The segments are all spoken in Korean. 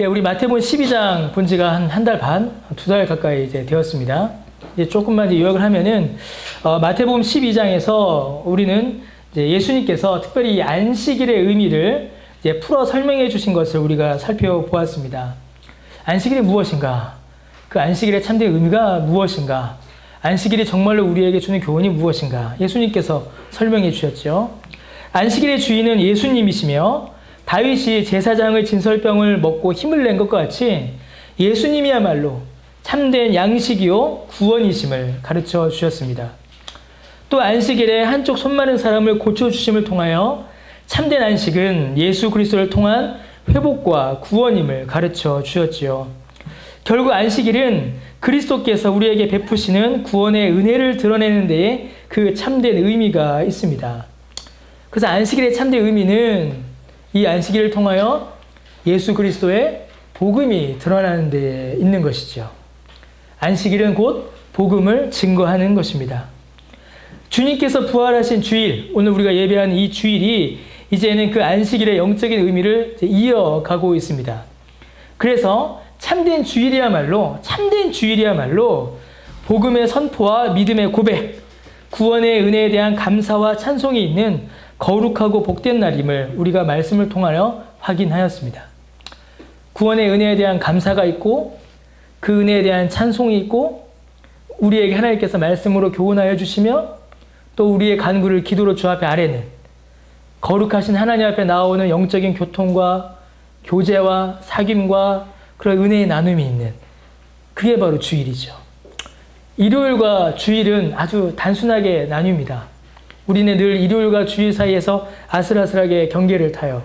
예, 우리 마태복음 12장 본 지가 한 달 반, 2달 가까이 이제 되었습니다. 이제 조금만 이제 요약을 하면은, 마태복음 12장에서 우리는 이제 예수님께서 특별히 이 안식일의 의미를 이제 풀어 설명해 주신 것을 우리가 살펴보았습니다. 안식일이 무엇인가? 그 안식일의 참된 의미가 무엇인가? 안식일이 정말로 우리에게 주는 교훈이 무엇인가? 예수님께서 설명해 주셨죠. 안식일의 주인은 예수님이시며 다윗이 제사장의 진설병을 먹고 힘을 낸 것과 같이 예수님이야말로 참된 양식이요 구원이심을 가르쳐 주셨습니다. 또 안식일에 한쪽 손 마른 사람을 고쳐주심을 통하여 참된 안식은 예수 그리스도를 통한 회복과 구원임을 가르쳐 주셨지요. 결국 안식일은 그리스도께서 우리에게 베푸시는 구원의 은혜를 드러내는 데에 그 참된 의미가 있습니다. 그래서 안식일의 참된 의미는 이 안식일을 통하여 예수 그리스도의 복음이 드러나는 데 있는 것이죠. 안식일은 곧 복음을 증거하는 것입니다. 주님께서 부활하신 주일, 오늘 우리가 예배하는 이 주일이 이제는 그 안식일의 영적인 의미를 이어가고 있습니다. 그래서 참된 주일이야말로 복음의 선포와 믿음의 고백, 구원의 은혜에 대한 감사와 찬송이 있는 거룩하고 복된 날임을 우리가 말씀을 통하여 확인하였습니다. 구원의 은혜에 대한 감사가 있고 그 은혜에 대한 찬송이 있고 우리에게 하나님께서 말씀으로 교훈하여 주시며 또 우리의 간구를 기도로 주 앞에 아뢰는 거룩하신 하나님 앞에 나오는 영적인 교통과 교제와 사귐과 그런 은혜의 나눔이 있는 그게 바로 주일이죠. 일요일과 주일은 아주 단순하게 나뉩니다. 우리는 늘 일요일과 주일 사이에서 아슬아슬하게 경계를 타요.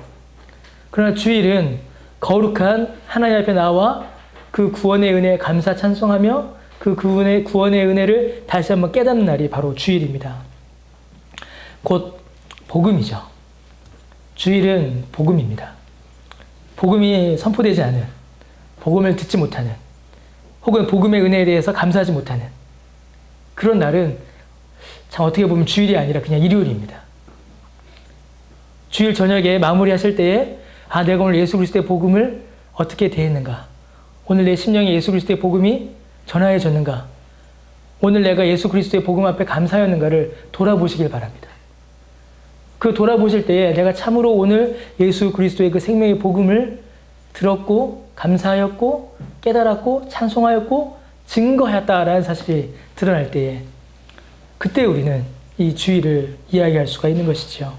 그러나 주일은 거룩한 하나님 앞에 나와 그 구원의 은혜에 감사 찬송하며 그 구원의 은혜를 다시 한번 깨닫는 날이 바로 주일입니다. 곧 복음이죠. 주일은 복음입니다. 복음이 선포되지 않은, 복음을 듣지 못하는, 혹은 복음의 은혜에 대해서 감사하지 못하는 그런 날은 참 어떻게 보면 주일이 아니라 그냥 일요일입니다. 주일 저녁에 마무리하실 때에 내가 오늘 예수 그리스도의 복음을 어떻게 대했는가? 오늘 내 심령에 예수 그리스도의 복음이 전하여졌는가? 오늘 내가 예수 그리스도의 복음 앞에 감사하였는가를 돌아보시길 바랍니다. 그 돌아보실 때에 내가 참으로 오늘 예수 그리스도의 그 생명의 복음을 들었고 감사하였고 깨달았고 찬송하였고 증거하였다라는 사실이 드러날 때에 그때 우리는 이 주일을 이야기할 수가 있는 것이죠.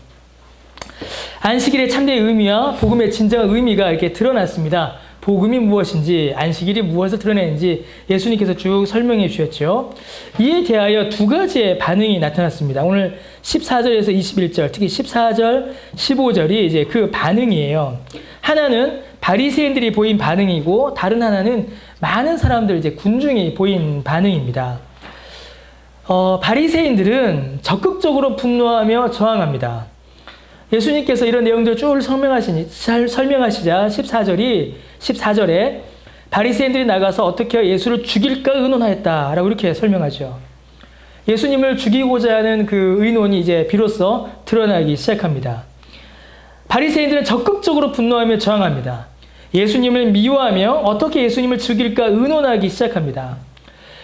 안식일의 참된 의미와 복음의 진정한 의미가 이렇게 드러났습니다. 복음이 무엇인지, 안식일이 무엇을 드러내는지 예수님께서 쭉 설명해 주셨죠. 이에 대하여 두 가지의 반응이 나타났습니다. 오늘 14절에서 21절, 특히 14절, 15절이 이제 그 반응이에요. 하나는 바리새인들이 보인 반응이고, 다른 하나는 많은 사람들, 이제 군중이 보인 반응입니다. 바리새인들은 적극적으로 분노하며 저항합니다. 예수님께서 이런 내용들을 쭉 설명하시자 14절에 바리새인들이 나가서 어떻게 예수를 죽일까 의논하였다라고 이렇게 설명하죠. 예수님을 죽이고자 하는 그 의논이 이제 비로소 드러나기 시작합니다. 바리새인들은 적극적으로 분노하며 저항합니다. 예수님을 미워하며 어떻게 예수님을 죽일까 의논하기 시작합니다.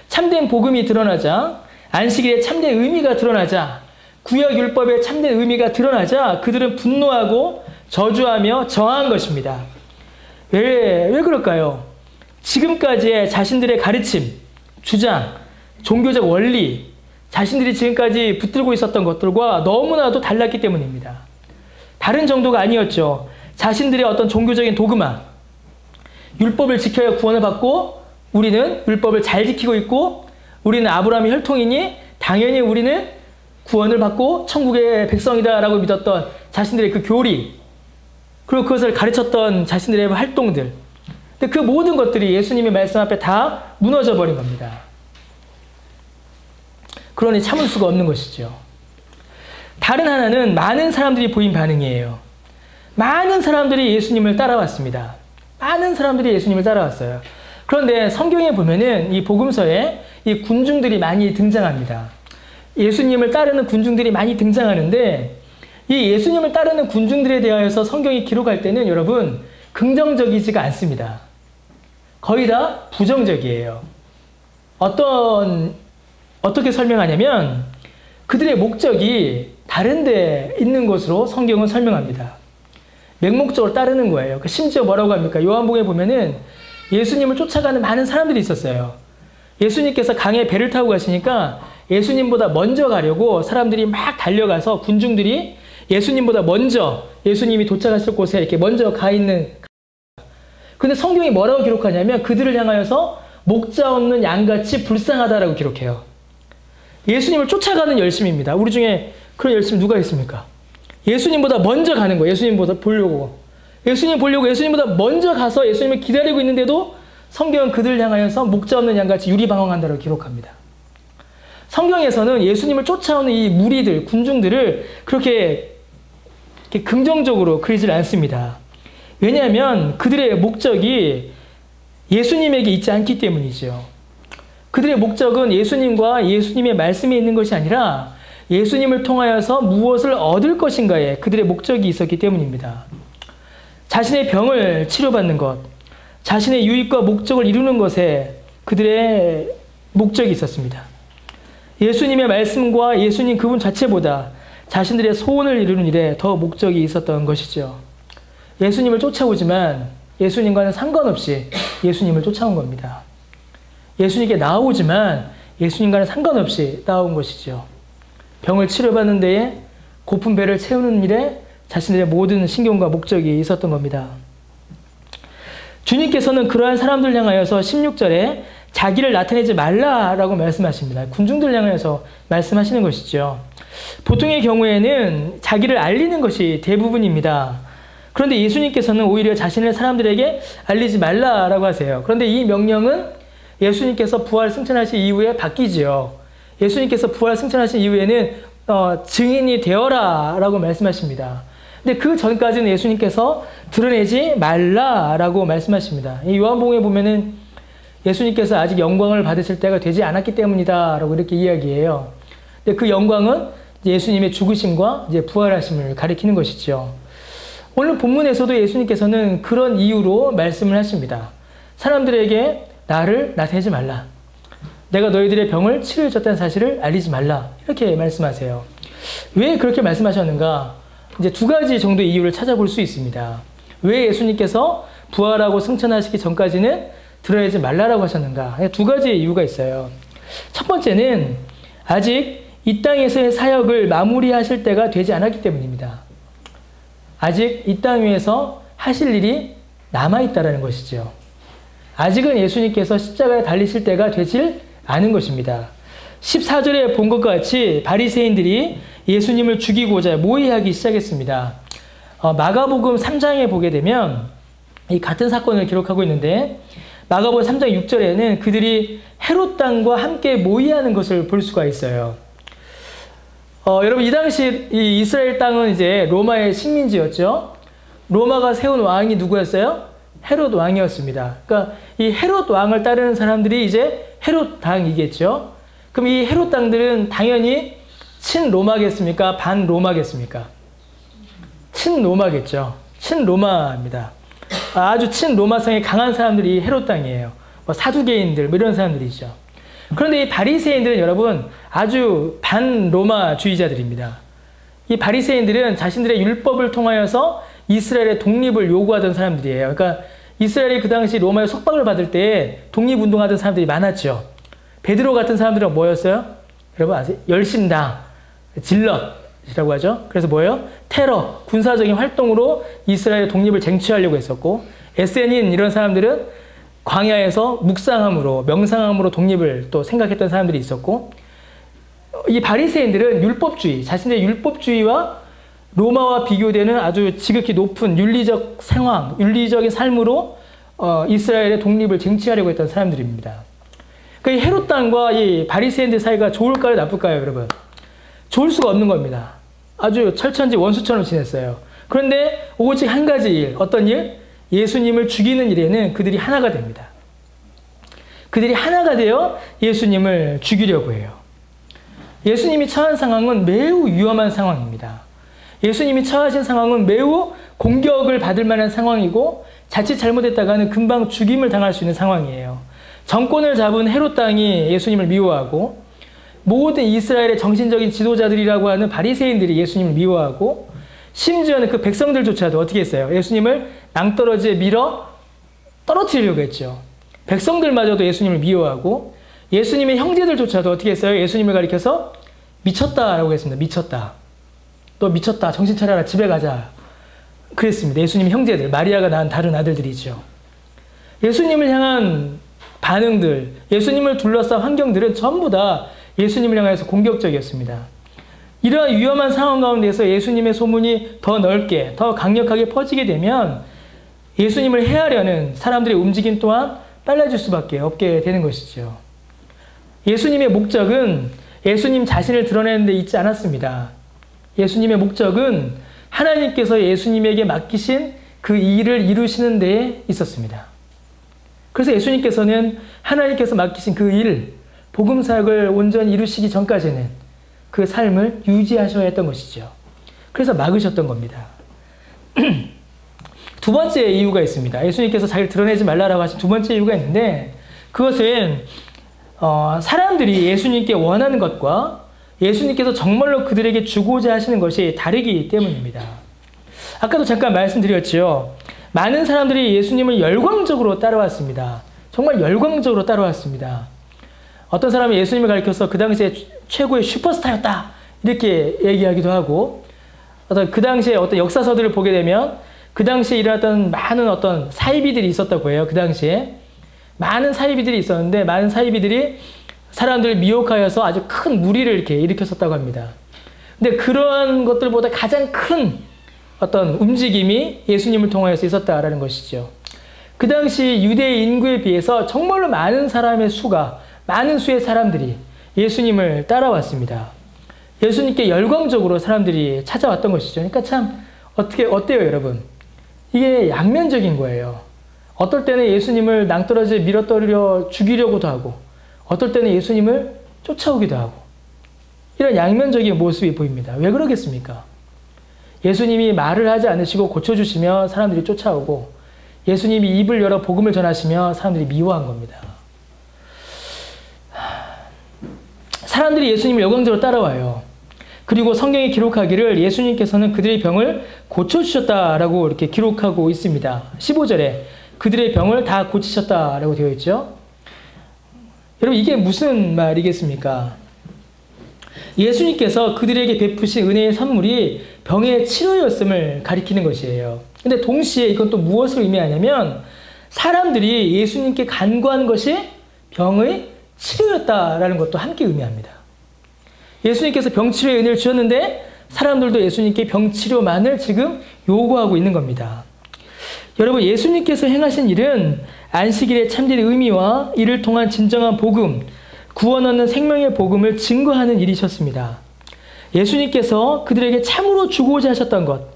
참된 복음이 드러나자, 안식일의 참된 의미가 드러나자, 구약 율법의 참된 의미가 드러나자 그들은 분노하고 저주하며 저항한 것입니다. 왜 그럴까요? 지금까지의 자신들의 가르침, 주장, 종교적 원리, 자신들이 지금까지 붙들고 있었던 것들과 너무나도 달랐기 때문입니다. 다른 정도가 아니었죠. 자신들의 어떤 종교적인 도그마, 율법을 지켜야 구원을 받고 우리는 율법을 잘 지키고 있고 우리는 아브라함의 혈통이니 당연히 우리는 구원을 받고 천국의 백성이다라고 믿었던 자신들의 그 교리, 그리고 그것을 가르쳤던 자신들의 활동들. 근데 그 모든 것들이 예수님의 말씀 앞에 다 무너져 버린 겁니다. 그러니 참을 수가 없는 것이죠. 다른 하나는 많은 사람들이 보인 반응이에요. 많은 사람들이 예수님을 따라왔습니다. 많은 사람들이 예수님을 따라왔어요. 그런데 성경에 보면은 이 복음서에 이 군중들이 많이 등장합니다. 예수님을 따르는 군중들이 많이 등장하는데 이 예수님을 따르는 군중들에 대하여서 성경이 기록할 때는 여러분 긍정적이지가 않습니다. 거의 다 부정적이에요. 어떻게 설명하냐면 그들의 목적이 다른 데 있는 것으로 성경은 설명합니다. 맹목적으로 따르는 거예요. 심지어 뭐라고 합니까? 요한복음에 보면은 예수님을 쫓아가는 많은 사람들이 있었어요. 예수님께서 강에 배를 타고 가시니까 예수님보다 먼저 가려고 사람들이 막 달려가서 군중들이 예수님보다 먼저 예수님이 도착하실 곳에 이렇게 먼저 가 있는. 근데 성경이 뭐라고 기록하냐면 그들을 향하여서 목자 없는 양같이 불쌍하다라고 기록해요. 예수님을 쫓아가는 열심입니다. 우리 중에 그런 열심 누가 있습니까? 예수님보다 먼저 가는 거예요. 예수님보다 보려고. 예수님 보려고 예수님보다 먼저 가서 예수님을 기다리고 있는데도 성경은 그들을 향하여서 목자 없는 양같이 유리방황한다고 기록합니다. 성경에서는 예수님을 쫓아오는 이 무리들, 군중들을 그렇게 긍정적으로 그리질 않습니다. 왜냐하면 그들의 목적이 예수님에게 있지 않기 때문이죠. 그들의 목적은 예수님과 예수님의 말씀에 있는 것이 아니라 예수님을 통하여서 무엇을 얻을 것인가에 그들의 목적이 있었기 때문입니다. 자신의 병을 치료받는 것, 자신의 유익과 목적을 이루는 것에 그들의 목적이 있었습니다. 예수님의 말씀과 예수님 그분 자체보다 자신들의 소원을 이루는 일에 더 목적이 있었던 것이죠. 예수님을 쫓아오지만 예수님과는 상관없이 예수님을 쫓아온 겁니다. 예수님께 나오지만 예수님과는 상관없이 나온 것이죠. 병을 치료받는 데에 고픈 배를 채우는 일에 자신들의 모든 신경과 목적이 있었던 겁니다. 주님께서는 그러한 사람들 향하여서 16절에 자기를 나타내지 말라라고 말씀하십니다. 군중들 향하여서 말씀하시는 것이죠. 보통의 경우에는 자기를 알리는 것이 대부분입니다. 그런데 예수님께서는 오히려 자신을 사람들에게 알리지 말라라고 하세요. 그런데 이 명령은 예수님께서 부활 승천하신 이후에 바뀌지요. 예수님께서 부활 승천하신 이후에는 증인이 되어라 라고 말씀하십니다. 근데 그 전까지는 예수님께서 드러내지 말라라고 말씀하십니다. 이 요한복음에 보면은 예수님께서 아직 영광을 받으실 때가 되지 않았기 때문이다 라고 이렇게 이야기해요. 근데 그 영광은 예수님의 죽으심과 이제 부활하심을 가리키는 것이죠. 오늘 본문에서도 예수님께서는 그런 이유로 말씀을 하십니다. 사람들에게 나를 나타내지 말라. 내가 너희들의 병을 치료해 줬다는 사실을 알리지 말라. 이렇게 말씀하세요. 왜 그렇게 말씀하셨는가? 이제 두 가지 정도의 이유를 찾아볼 수 있습니다. 왜 예수님께서 부활하고 승천하시기 전까지는 드러내지 말라라고 하셨는가? 두 가지의 이유가 있어요. 첫 번째는 아직 이 땅에서의 사역을 마무리하실 때가 되지 않았기 때문입니다. 아직 이 땅 위에서 하실 일이 남아있다는 것이죠. 아직은 예수님께서 십자가에 달리실 때가 되질 않은 것입니다. 14절에 본 것과 같이 바리새인들이 예수님을 죽이고자 모의하기 시작했습니다. 마가복음 3장에 보게 되면 이 같은 사건을 기록하고 있는데 마가복음 3장 6절에는 그들이 헤롯 땅과 함께 모의하는 것을 볼 수가 있어요. 여러분 이 당시 이 이스라엘 땅은 이제 로마의 식민지였죠. 로마가 세운 왕이 누구였어요? 헤롯 왕이었습니다. 그러니까 이 헤롯 왕을 따르는 사람들이 이제 헤롯 당이겠죠. 그럼 이 헤롯 당들은 당연히 친로마겠습니까? 반로마겠습니까? 친로마겠죠. 친로마입니다. 아주 친로마성이 강한 사람들이 헤롯 당이에요. 뭐 사두개인들 뭐 이런 사람들이죠. 그런데 이 바리새인들은 여러분 아주 반로마주의자들입니다. 이 바리새인들은 자신들의 율법을 통하여서 이스라엘의 독립을 요구하던 사람들이에요. 그러니까 이스라엘이 그 당시 로마의 속박을 받을 때 독립운동하던 사람들이 많았죠. 베드로 같은 사람들은 뭐였어요? 여러분 아세요? 열심당, 질럿이라고 하죠. 그래서 뭐예요? 테러, 군사적인 활동으로 이스라엘의 독립을 쟁취하려고 했었고, 에세닌 이런 사람들은 광야에서 묵상함으로, 명상함으로 독립을 또 생각했던 사람들이 있었고, 이 바리새인들은 율법주의, 자신의 율법주의와 로마와 비교되는 아주 지극히 높은 윤리적 상황, 윤리적인 삶으로 이스라엘의 독립을 쟁취하려고 했던 사람들입니다. 그 헤롯 땅과 이 바리새인들 사이가 좋을까요, 나쁠까요, 여러분? 좋을 수가 없는 겁니다. 아주 철천지 원수처럼 지냈어요. 그런데 오직 한 가지 일, 어떤 일? 예수님을 죽이는 일에는 그들이 하나가 됩니다. 그들이 하나가 되어 예수님을 죽이려고 해요. 예수님이 처한 상황은 매우 위험한 상황입니다. 예수님이 처하신 상황은 매우 공격을 받을 만한 상황이고 자칫 잘못했다가는 금방 죽임을 당할 수 있는 상황이에요. 정권을 잡은 헤롯 당이 예수님을 미워하고 모든 이스라엘의 정신적인 지도자들이라고 하는 바리새인들이 예수님을 미워하고 심지어는 그 백성들조차도 어떻게 했어요? 예수님을 낭떠러지에 밀어 떨어뜨리려고 했죠. 백성들마저도 예수님을 미워하고 예수님의 형제들조차도 어떻게 했어요? 예수님을 가리켜서 미쳤다라고 했습니다. 미쳤다. 너 미쳤다. 정신 차려라. 집에 가자. 그랬습니다. 예수님의 형제들, 마리아가 낳은 다른 아들들이죠. 예수님을 향한 반응들, 예수님을 둘러싼 환경들은 전부 다 예수님을 향해서 공격적이었습니다. 이러한 위험한 상황 가운데서 예수님의 소문이 더 넓게, 더 강력하게 퍼지게 되면 예수님을 해하려는 사람들의 움직임 또한 빨라질 수밖에 없게 되는 것이죠. 예수님의 목적은 예수님 자신을 드러내는 데 있지 않았습니다. 예수님의 목적은 하나님께서 예수님에게 맡기신 그 일을 이루시는 데에 있었습니다. 그래서 예수님께서는 하나님께서 맡기신 그 일, 복음 사역을 온전히 이루시기 전까지는 그 삶을 유지하셔야 했던 것이죠. 그래서 막으셨던 겁니다. 두 번째 이유가 있습니다. 예수님께서 자기를 드러내지 말라라고 하신 두 번째 이유가 있는데 그것은 사람들이 예수님께 원하는 것과 예수님께서 정말로 그들에게 주고자 하시는 것이 다르기 때문입니다. 아까도 잠깐 말씀드렸죠. 많은 사람들이 예수님을 열광적으로 따라왔습니다. 정말 열광적으로 따라왔습니다. 어떤 사람이 예수님을 가리켜서 그 당시에 최고의 슈퍼스타였다 이렇게 얘기하기도 하고 그 당시에 어떤 역사서들을 보게 되면 그 당시에 일어났던 많은 어떤 사이비들이 있었다고 해요. 그 당시에 많은 사이비들이 있었는데 많은 사이비들이 사람들을 미혹하여서 아주 큰 무리를 이렇게 일으켰었다고 합니다. 근데 그러한 것들보다 가장 큰 어떤 움직임이 예수님을 통하여서 있었다라는 것이죠. 그 당시 유대의 인구에 비해서 정말로 많은 사람의 수가 많은 수의 사람들이 예수님을 따라왔습니다. 예수님께 열광적으로 사람들이 찾아왔던 것이죠. 그러니까 참 어때요 여러분? 이게 양면적인 거예요. 어떨 때는 예수님을 낭떠러지에 밀어떨려 죽이려고도 하고 어떨 때는 예수님을 쫓아오기도 하고 이런 양면적인 모습이 보입니다. 왜 그러겠습니까? 예수님이 말을 하지 않으시고 고쳐주시며 사람들이 쫓아오고 예수님이 입을 열어 복음을 전하시며 사람들이 미워한 겁니다. 사람들이 예수님을 열광적으로 따라와요. 그리고 성경에 기록하기를 예수님께서는 그들의 병을 고쳐주셨다라고 이렇게 기록하고 있습니다. 15절에 그들의 병을 다 고치셨다라고 되어 있죠. 여러분 이게 무슨 말이겠습니까? 예수님께서 그들에게 베푸신 은혜의 선물이 병의 치료였음을 가리키는 것이에요. 근데 동시에 이건 또 무엇을 의미하냐면 사람들이 예수님께 간구한 것이 병의 치료였다라는 것도 함께 의미합니다. 예수님께서 병치료의 은혜를 주셨는데 사람들도 예수님께 병치료만을 지금 요구하고 있는 겁니다. 여러분 예수님께서 행하신 일은 안식일의 참된 의미와 이를 통한 진정한 복음, 구원 얻는 생명의 복음을 증거하는 일이셨습니다. 예수님께서 그들에게 참으로 주고자 하셨던 것,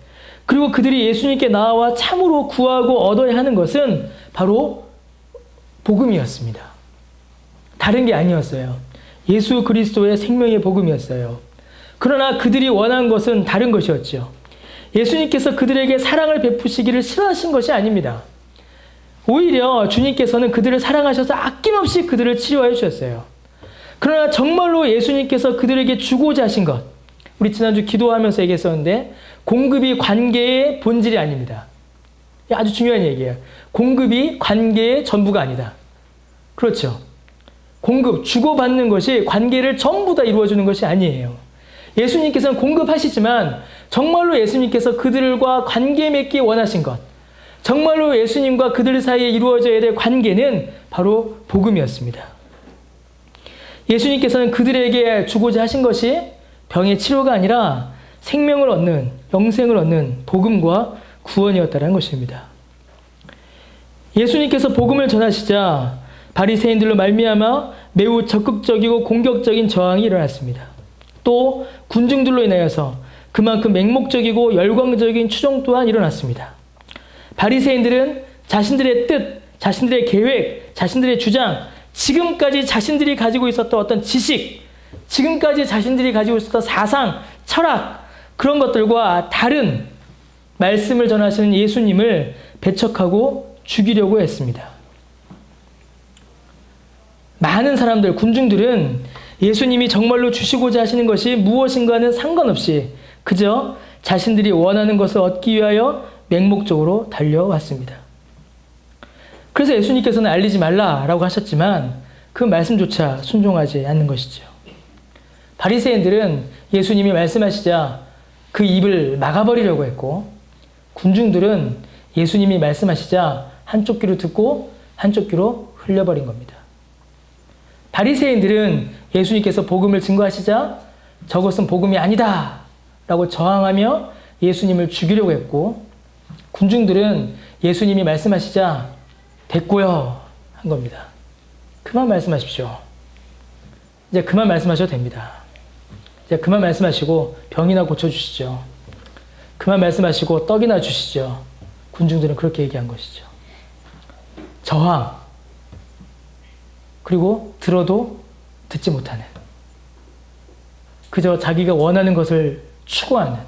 그리고 그들이 예수님께 나아와 참으로 구하고 얻어야 하는 것은 바로 복음이었습니다. 다른 게 아니었어요. 예수 그리스도의 생명의 복음이었어요. 그러나 그들이 원한 것은 다른 것이었죠. 예수님께서 그들에게 사랑을 베푸시기를 싫어하신 것이 아닙니다. 오히려 주님께서는 그들을 사랑하셔서 아낌없이 그들을 치료해 주셨어요. 그러나 정말로 예수님께서 그들에게 주고자 하신 것, 우리 지난주 기도하면서 얘기했었는데 공급이 관계의 본질이 아닙니다. 아주 중요한 얘기예요. 공급이 관계의 전부가 아니다. 그렇죠. 공급, 주고받는 것이 관계를 전부 다 이루어주는 것이 아니에요. 예수님께서는 공급하시지만 정말로 예수님께서 그들과 관계 맺기 원하신 것, 정말로 예수님과 그들 사이에 이루어져야 될 관계는 바로 복음이었습니다. 예수님께서는 그들에게 주고자 하신 것이 병의 치료가 아니라 생명을 얻는, 영생을 얻는 복음과 구원이었다는 것입니다. 예수님께서 복음을 전하시자 바리새인들로 말미암아 매우 적극적이고 공격적인 저항이 일어났습니다. 또 군중들로 인하여서 그만큼 맹목적이고 열광적인 추종 또한 일어났습니다. 바리새인들은 자신들의 뜻, 자신들의 계획, 자신들의 주장, 지금까지 자신들이 가지고 있었던 어떤 지식, 지금까지 자신들이 가지고 있었던 사상, 철학, 그런 것들과 다른 말씀을 전하시는 예수님을 배척하고 죽이려고 했습니다. 많은 사람들, 군중들은 예수님이 정말로 주시고자 하시는 것이 무엇인가는 상관없이 그저 자신들이 원하는 것을 얻기 위하여 맹목적으로 달려왔습니다. 그래서 예수님께서는 알리지 말라라고 하셨지만 그 말씀조차 순종하지 않는 것이죠. 바리새인들은 예수님이 말씀하시자 그 입을 막아버리려고 했고, 군중들은 예수님이 말씀하시자 한쪽 귀로 듣고 한쪽 귀로 흘려버린 겁니다. 바리새인들은 예수님께서 복음을 증거하시자 저것은 복음이 아니다 라고 저항하며 예수님을 죽이려고 했고, 군중들은 예수님이 말씀하시자 됐고요 한 겁니다. 그만 말씀하십시오. 이제 그만 말씀하셔도 됩니다. 이제 그만 말씀하시고 병이나 고쳐주시죠. 그만 말씀하시고 떡이나 주시죠. 군중들은 그렇게 얘기한 것이죠. 저항, 그리고 들어도 듣지 못하는, 그저 자기가 원하는 것을 추구하는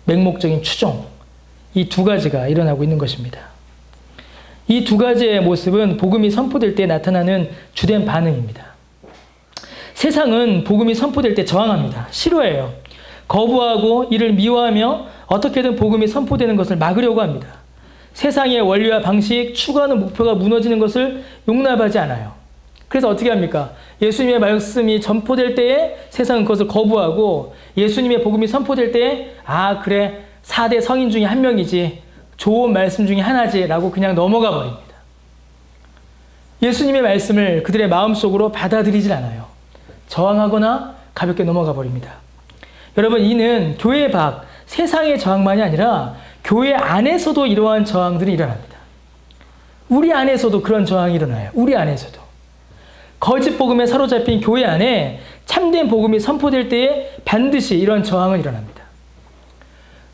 맹목적인 추종, 이 두 가지가 일어나고 있는 것입니다. 이 두 가지의 모습은 복음이 선포될 때 나타나는 주된 반응입니다. 세상은 복음이 선포될 때 저항합니다. 싫어해요. 거부하고 이를 미워하며 어떻게든 복음이 선포되는 것을 막으려고 합니다. 세상의 원리와 방식, 추구하는 목표가 무너지는 것을 용납하지 않아요. 그래서 어떻게 합니까? 예수님의 말씀이 전포될 때에 세상은 그것을 거부하고, 예수님의 복음이 선포될 때에 아 그래 4대 성인 중에 한 명이지, 좋은 말씀 중에 하나지 라고 그냥 넘어가 버립니다. 예수님의 말씀을 그들의 마음속으로 받아들이질 않아요. 저항하거나 가볍게 넘어가 버립니다. 여러분, 이는 교회 밖 세상의 저항만이 아니라 교회 안에서도 이러한 저항들이 일어납니다. 우리 안에서도 그런 저항이 일어나요. 우리 안에서도. 거짓 복음에 사로잡힌 교회 안에 참된 복음이 선포될 때에 반드시 이런 저항은 일어납니다.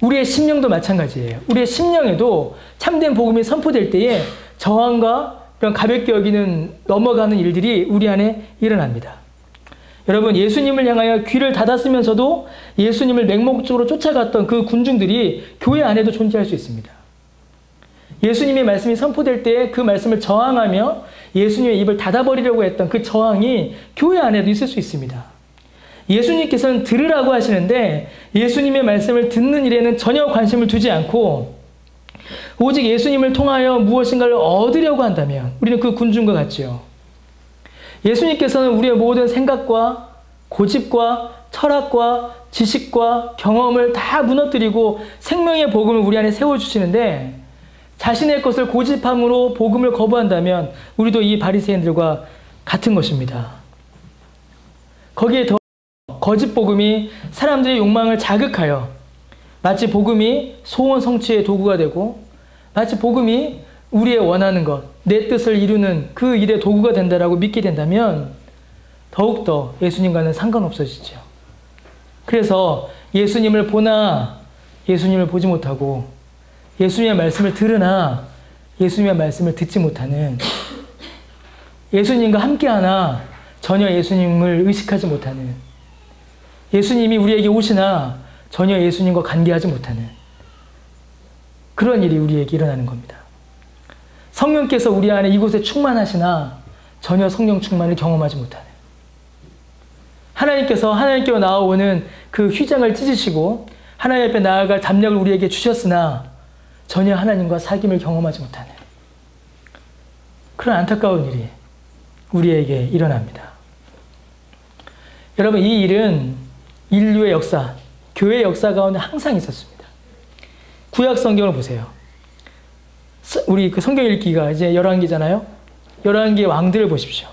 우리의 심령도 마찬가지예요. 우리의 심령에도 참된 복음이 선포될 때에 저항과 이런 가볍게 여기는 넘어가는 일들이 우리 안에 일어납니다. 여러분, 예수님을 향하여 귀를 닫았으면서도 예수님을 맹목적으로 쫓아갔던 그 군중들이 교회 안에도 존재할 수 있습니다. 예수님의 말씀이 선포될 때 그 말씀을 저항하며 예수님의 입을 닫아버리려고 했던 그 저항이 교회 안에도 있을 수 있습니다. 예수님께서는 들으라고 하시는데 예수님의 말씀을 듣는 일에는 전혀 관심을 두지 않고 오직 예수님을 통하여 무엇인가를 얻으려고 한다면 우리는 그 군중과 같지요. 예수님께서는 우리의 모든 생각과 고집과 철학과 지식과 경험을 다 무너뜨리고 생명의 복음을 우리 안에 세워주시는데, 자신의 것을 고집함으로 복음을 거부한다면 우리도 이 바리새인들과 같은 것입니다. 거기에 더 거짓 복음이 사람들의 욕망을 자극하여 마치 복음이 소원 성취의 도구가 되고, 마치 복음이 우리의 원하는 것, 내 뜻을 이루는 그 일의 도구가 된다라고 믿게 된다면 더욱더 예수님과는 상관없어지죠. 그래서 예수님을 보나 예수님을 보지 못하고, 예수님의 말씀을 들으나 예수님의 말씀을 듣지 못하는, 예수님과 함께하나 전혀 예수님을 의식하지 못하는, 예수님이 우리에게 오시나 전혀 예수님과 관계하지 못하는 그런 일이 우리에게 일어나는 겁니다. 성령께서 우리 안에 이곳에 충만하시나 전혀 성령 충만을 경험하지 못하는, 하나님께서 하나님께로 나아오는 그 휘장을 찢으시고 하나님 앞에 나아갈 담력을 우리에게 주셨으나 전혀 하나님과 사귐을 경험하지 못하는 그런 안타까운 일이 우리에게 일어납니다. 여러분, 이 일은 인류의 역사, 교회의 역사 가운데 항상 있었습니다. 구약 성경을 보세요. 우리 그 성경 읽기가 이제 열왕기잖아요. 열왕기의 왕들을 보십시오.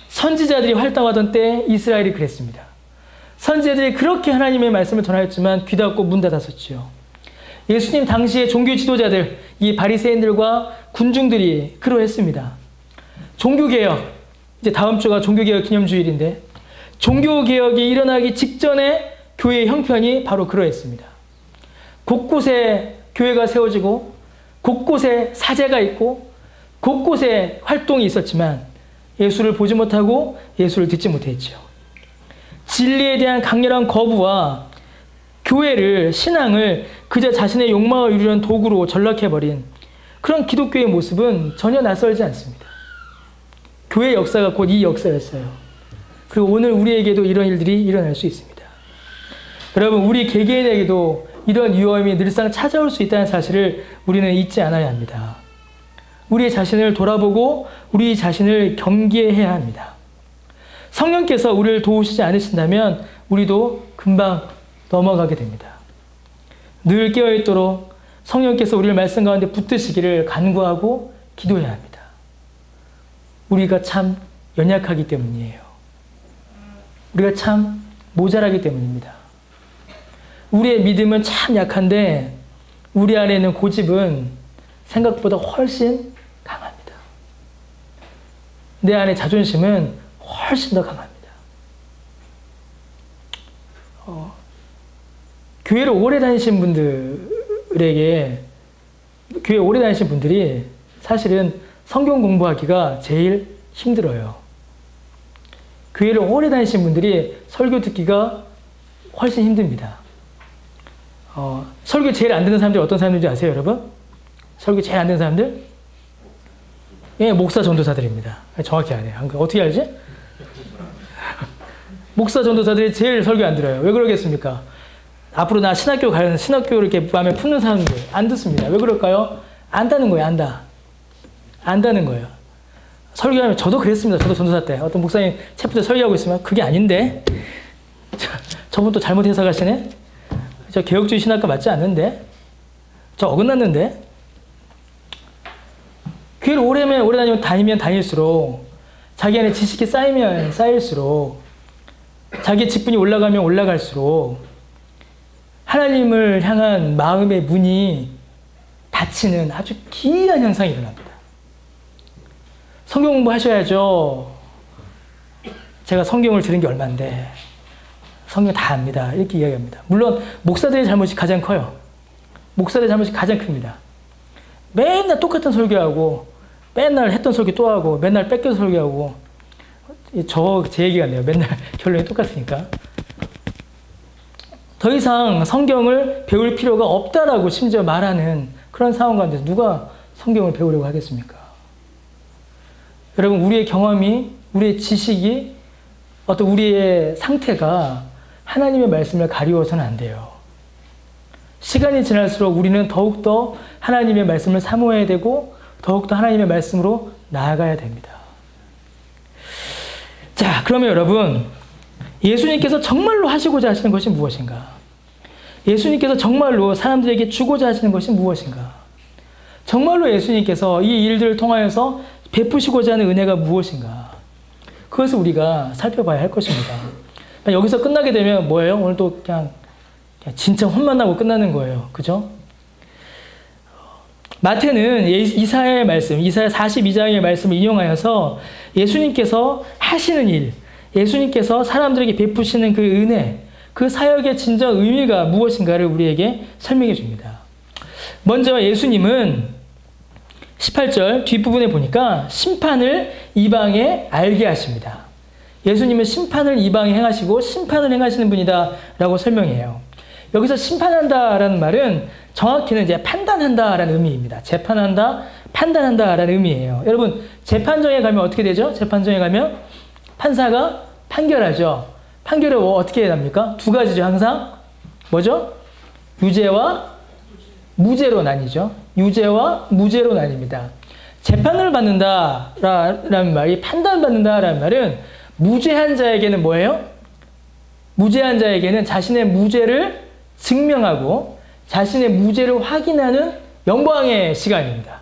선지자들이 활동하던 때 이스라엘이 그랬습니다. 선지자들이 그렇게 하나님의 말씀을 전하였지만 귀 닫고 문 닫았었지요. 예수님 당시의 종교 지도자들, 이 바리새인들과 군중들이 그러했습니다. 종교개혁, 이제 다음 주가 종교개혁 기념주일인데 종교개혁이 일어나기 직전에 교회의 형편이 바로 그러했습니다. 곳곳에 교회가 세워지고 곳곳에 사제가 있고 곳곳에 활동이 있었지만 예수를 보지 못하고 예수를 듣지 못했죠. 진리에 대한 강렬한 거부와 교회를, 신앙을 그저 자신의 욕망을 이루려는 도구로 전락해버린 그런 기독교의 모습은 전혀 낯설지 않습니다. 교회 역사가 곧 이 역사였어요. 그리고 오늘 우리에게도 이런 일들이 일어날 수 있습니다. 여러분, 우리 개개인에게도 이런 위험이 늘상 찾아올 수 있다는 사실을 우리는 잊지 않아야 합니다. 우리 자신을 돌아보고 우리 자신을 경계해야 합니다. 성령께서 우리를 도우시지 않으신다면 우리도 금방 넘어가게 됩니다. 늘 깨어있도록 성령께서 우리를 말씀 가운데 붙드시기를 간구하고 기도해야 합니다. 우리가 참 연약하기 때문이에요. 우리가 참 모자라기 때문입니다. 우리의 믿음은 참 약한데 우리 안에 있는 고집은 생각보다 훨씬 강합니다. 내 안에 자존심은 훨씬 더 강합니다. 교회를 오래 다니신 분들에게, 교회 오래 다니신 분들이 사실은 성경 공부하기가 제일 힘들어요. 교회를 오래 다니신 분들이 설교 듣기가 훨씬 힘듭니다. 설교 제일 안 듣는 사람들이 어떤 사람들인지 아세요, 여러분? 설교 제일 안 듣는 사람들? 예, 목사 전도사들입니다. 정확히 아네요. 어떻게 알지? 목사 전도사들이 제일 설교 안 들어요. 왜 그러겠습니까? 앞으로 나 신학교 가는, 신학교를 이렇게 마음에 품는 사람들 안 듣습니다. 왜 그럴까요? 안다는 거예요, 안다는 거예요. 설교하면 저도 그랬습니다. 저도 전도사 때 어떤 목사님 챕터 설교하고 있으면 그게 아닌데 저분 또 잘못 해석하시네. 저 개혁주의 신학과 맞지 않는데, 저 어긋났는데. 교회를 오래 다니면 다닐수록 자기 안에 지식이 쌓이면 쌓일수록 자기 직분이 올라가면 올라갈수록 하나님을 향한 마음의 문이 닫히는 아주 기이한 현상이 일어납니다. 성경 공부하셔야죠. 제가 성경을 들은 게 얼만데 성경 다 압니다. 이렇게 이야기합니다. 물론 목사들의 잘못이 가장 커요. 목사들의 잘못이 가장 큽니다. 맨날 똑같은 설교하고 맨날 했던 설교 또 하고 맨날 뺏겨서 설교하고 제 얘기 같네요. 맨날 결론이 똑같으니까. 더 이상 성경을 배울 필요가 없다라고 심지어 말하는 그런 상황 가운데서 누가 성경을 배우려고 하겠습니까? 여러분, 우리의 경험이, 우리의 지식이, 어떤 우리의 상태가 하나님의 말씀을 가리워서는 안 돼요. 시간이 지날수록 우리는 더욱더 하나님의 말씀을 사모해야 되고 더욱더 하나님의 말씀으로 나아가야 됩니다. 자, 그러면 여러분, 예수님께서 정말로 하시고자 하시는 것이 무엇인가? 예수님께서 정말로 사람들에게 주고자 하시는 것이 무엇인가? 정말로 예수님께서 이 일들을 통하여서 베푸시고자 하는 은혜가 무엇인가? 그것을 우리가 살펴봐야 할 것입니다. 여기서 끝나게 되면 뭐예요? 오늘 또 그냥 진짜 혼만 나고 끝나는 거예요. 그죠? 마태는 이사야의 말씀, 이사야 42장의 말씀을 인용하여서 예수님께서 하시는 일, 예수님께서 사람들에게 베푸시는 그 은혜, 그 사역의 진정 의미가 무엇인가를 우리에게 설명해 줍니다. 먼저 예수님은 18절 뒷부분에 보니까 심판을 이방에 알게 하십니다. 예수님은 심판을 이방에 행하시고 심판을 행하시는 분이다 라고 설명해요. 여기서 심판한다라는 말은 정확히는 이제 판단한다라는 의미입니다. 재판한다, 판단한다라는 의미예요. 여러분, 재판정에 가면 어떻게 되죠? 재판정에 가면 판사가 판결하죠. 판결을 어떻게 합니까? 두 가지죠, 항상. 뭐죠? 유죄와 무죄로 나뉘죠. 유죄와 무죄로 나뉩니다. 재판을 받는다라는 말이, 판단받는다라는 말은 무죄한 자에게는 뭐예요? 무죄한 자에게는 자신의 무죄를 증명하고 자신의 무죄를 확인하는 영광의 시간입니다.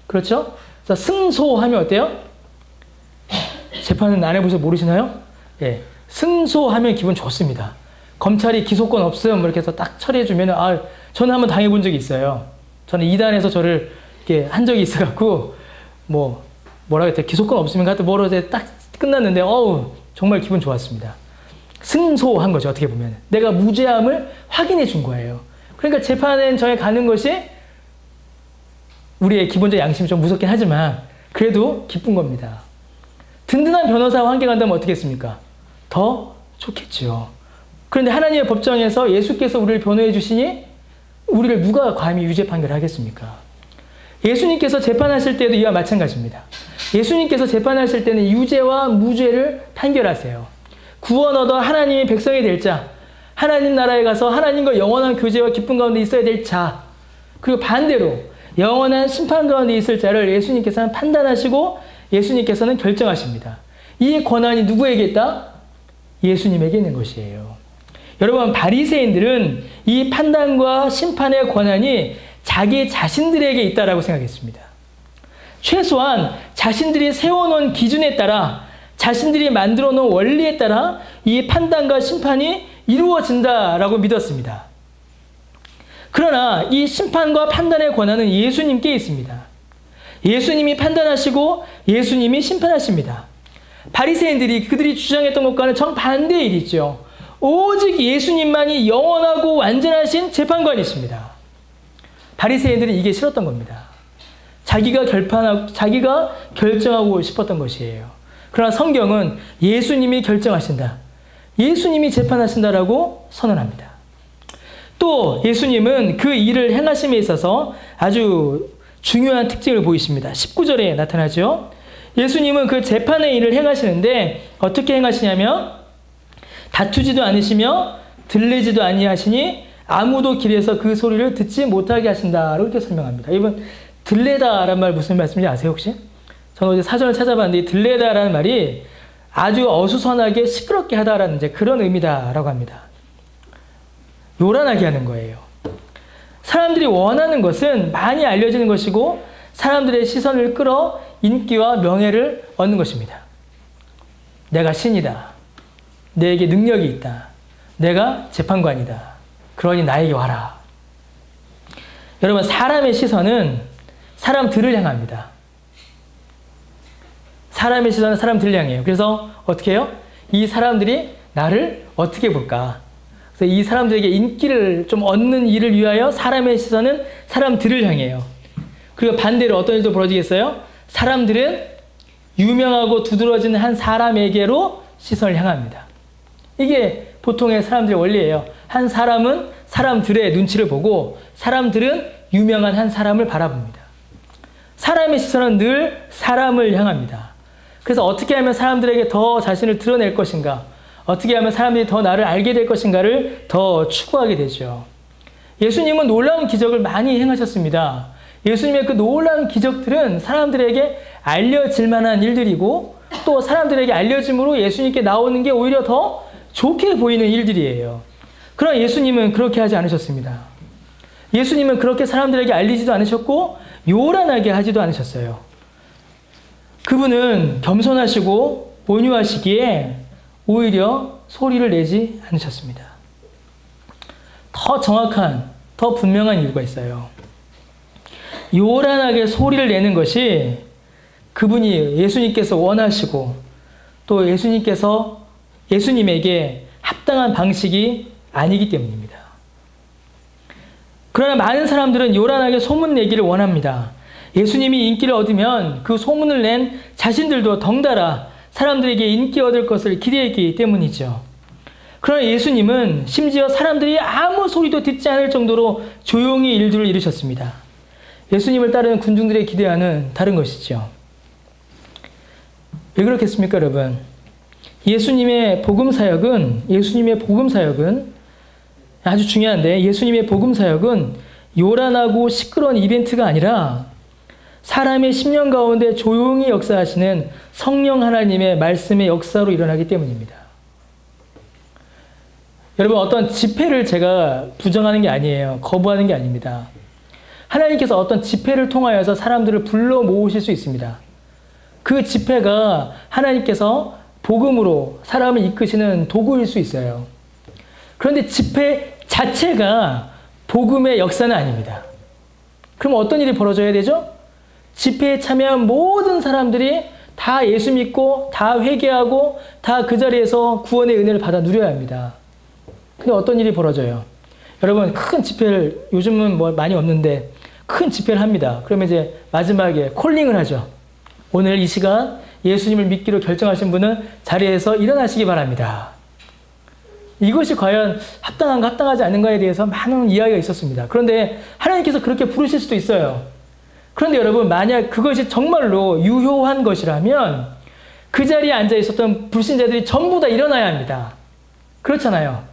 그렇죠? 그래서 승소하면 어때요? 재판은 안 해보셔서 모르시나요? 예. 승소하면 기분 좋습니다. 검찰이 기소권 없음 이렇게 해서 딱 처리해주면, 저는 한번 당해본 적이 있어요. 저는 2단에서 저를 이렇게 한 적이 있어갖고, 뭐라 그랬대, 기소권 없으면 하여튼 뭐로 이제 딱 끝났는데, 정말 기분 좋았습니다. 승소한 거죠, 어떻게 보면. 내가 무죄함을 확인해 준 거예요. 그러니까 재판정에 가는 것이 우리의 기본적 양심이 좀 무섭긴 하지만, 그래도 기쁜 겁니다. 든든한 변호사와 함께 간다면 어떻겠습니까? 더 좋겠지요. 그런데 하나님의 법정에서 예수께서 우리를 변호해 주시니 우리를 누가 감히 유죄 판결을 하겠습니까? 예수님께서 재판하실 때도 이와 마찬가지입니다. 예수님께서 재판하실 때는 유죄와 무죄를 판결하세요. 구원 얻어 하나님의 백성이 될 자, 하나님 나라에 가서 하나님과 영원한 교제와 기쁨 가운데 있어야 될 자, 그리고 반대로 영원한 심판 가운데 있을 자를 예수님께서는 판단하시고 예수님께서는 결정하십니다. 이 권한이 누구에게 있다? 예수님에게 있는 것이에요. 여러분, 바리새인들은 이 판단과 심판의 권한이 자기 자신들에게 있다라고 생각했습니다. 최소한 자신들이 세워놓은 기준에 따라, 자신들이 만들어 놓은 원리에 따라 이 판단과 심판이 이루어진다라고 믿었습니다. 그러나 이 심판과 판단의 권한은 예수님께 있습니다. 예수님이 판단하시고 예수님이 심판하십니다. 바리새인들이 그들이 주장했던 것과는 정반대의 일이죠. 오직 예수님만이 영원하고 완전하신 재판관이십니다. 바리새인들이 이게 싫었던 겁니다. 자기가 결정하고 싶었던 것이에요. 그러나 성경은 예수님이 결정하신다, 예수님이 재판하신다라고 선언합니다. 또 예수님은 그 일을 행하심에 있어서 아주 중요한 특징을 보이십니다. 19절에 나타나죠. 예수님은 그 재판의 일을 행하시는데 어떻게 행하시냐면 다투지도 않으시며 들리지도 아니하시니 아무도 길에서 그 소리를 듣지 못하게 하신다라고 이렇게 설명합니다. 이번 들레다라는 말 무슨 말씀인지 아세요 혹시? 저는 어제 사전을 찾아봤는데 이 들레다라는 말이 아주 어수선하게 시끄럽게 하다라는 이제 그런 의미다라고 합니다. 요란하게 하는 거예요. 사람들이 원하는 것은 많이 알려지는 것이고 사람들의 시선을 끌어 인기와 명예를 얻는 것입니다. 내가 신이다. 내게 능력이 있다. 내가 재판관이다. 그러니 나에게 와라. 여러분, 사람의 시선은 사람들을 향합니다. 사람의 시선은 사람들을 향해요. 그래서 어떻게 해요? 이 사람들이 나를 어떻게 볼까? 그래서 이 사람들에게 인기를 좀 얻는 일을 위하여 사람의 시선은 사람들을 향해요. 그리고 반대로 어떤 일도 벌어지겠어요? 사람들은 유명하고 두드러지는 한 사람에게로 시선을 향합니다. 이게 보통의 사람들의 원리예요. 한 사람은 사람들의 눈치를 보고 사람들은 유명한 한 사람을 바라봅니다. 사람의 시선은 늘 사람을 향합니다. 그래서 어떻게 하면 사람들에게 더 자신을 드러낼 것인가, 어떻게 하면 사람들이 더 나를 알게 될 것인가를 더 추구하게 되죠. 예수님은 놀라운 기적을 많이 행하셨습니다. 예수님의 그 놀라운 기적들은 사람들에게 알려질 만한 일들이고 또 사람들에게 알려짐으로 예수님께 나오는 게 오히려 더 좋게 보이는 일들이에요. 그러나 예수님은 그렇게 하지 않으셨습니다. 예수님은 그렇게 사람들에게 알리지도 않으셨고 요란하게 하지도 않으셨어요. 그분은 겸손하시고 온유하시기에 오히려 소리를 내지 않으셨습니다. 더 정확한, 더 분명한 이유가 있어요. 요란하게 소리를 내는 것이 그분이 예수님께서 원하시고 또 예수님에게 합당한 방식이 아니기 때문입니다. 그러나 많은 사람들은 요란하게 소문 내기를 원합니다. 예수님이 인기를 얻으면 그 소문을 낸 자신들도 덩달아 사람들에게 인기 얻을 것을 기대했기 때문이죠. 그러나 예수님은 심지어 사람들이 아무 소리도 듣지 않을 정도로 조용히 일들을 이루셨습니다. 예수님을 따르는 군중들의 기대와는 다른 것이죠. 왜 그렇겠습니까, 여러분? 예수님의 복음 사역은 아주 중요한데, 예수님의 복음 사역은 요란하고 시끄러운 이벤트가 아니라 사람의 심령 가운데 조용히 역사하시는 성령 하나님의 말씀의 역사로 일어나기 때문입니다. 여러분, 어떤 집회를 제가 부정하는 게 아니에요. 거부하는 게 아닙니다. 하나님께서 어떤 집회를 통하여서 사람들을 불러 모으실 수 있습니다. 그 집회가 하나님께서 복음으로 사람을 이끄시는 도구일 수 있어요. 그런데 집회 자체가 복음의 역사는 아닙니다. 그럼 어떤 일이 벌어져야 되죠? 집회에 참여한 모든 사람들이 다 예수 믿고 다 회개하고 다 그 자리에서 구원의 은혜를 받아 누려야 합니다. 근데 어떤 일이 벌어져요? 여러분, 큰 집회를, 요즘은 뭐 많이 없는데 큰 집회를 합니다. 그러면 이제 마지막에 콜링을 하죠. 오늘 이 시간 예수님을 믿기로 결정하신 분은 자리에서 일어나시기 바랍니다. 이것이 과연 합당한가 합당하지 않은가에 대해서 많은 이야기가 있었습니다. 그런데 하나님께서 그렇게 부르실 수도 있어요. 그런데 여러분, 만약 그것이 정말로 유효한 것이라면 그 자리에 앉아 있었던 불신자들이 전부 다 일어나야 합니다. 그렇잖아요.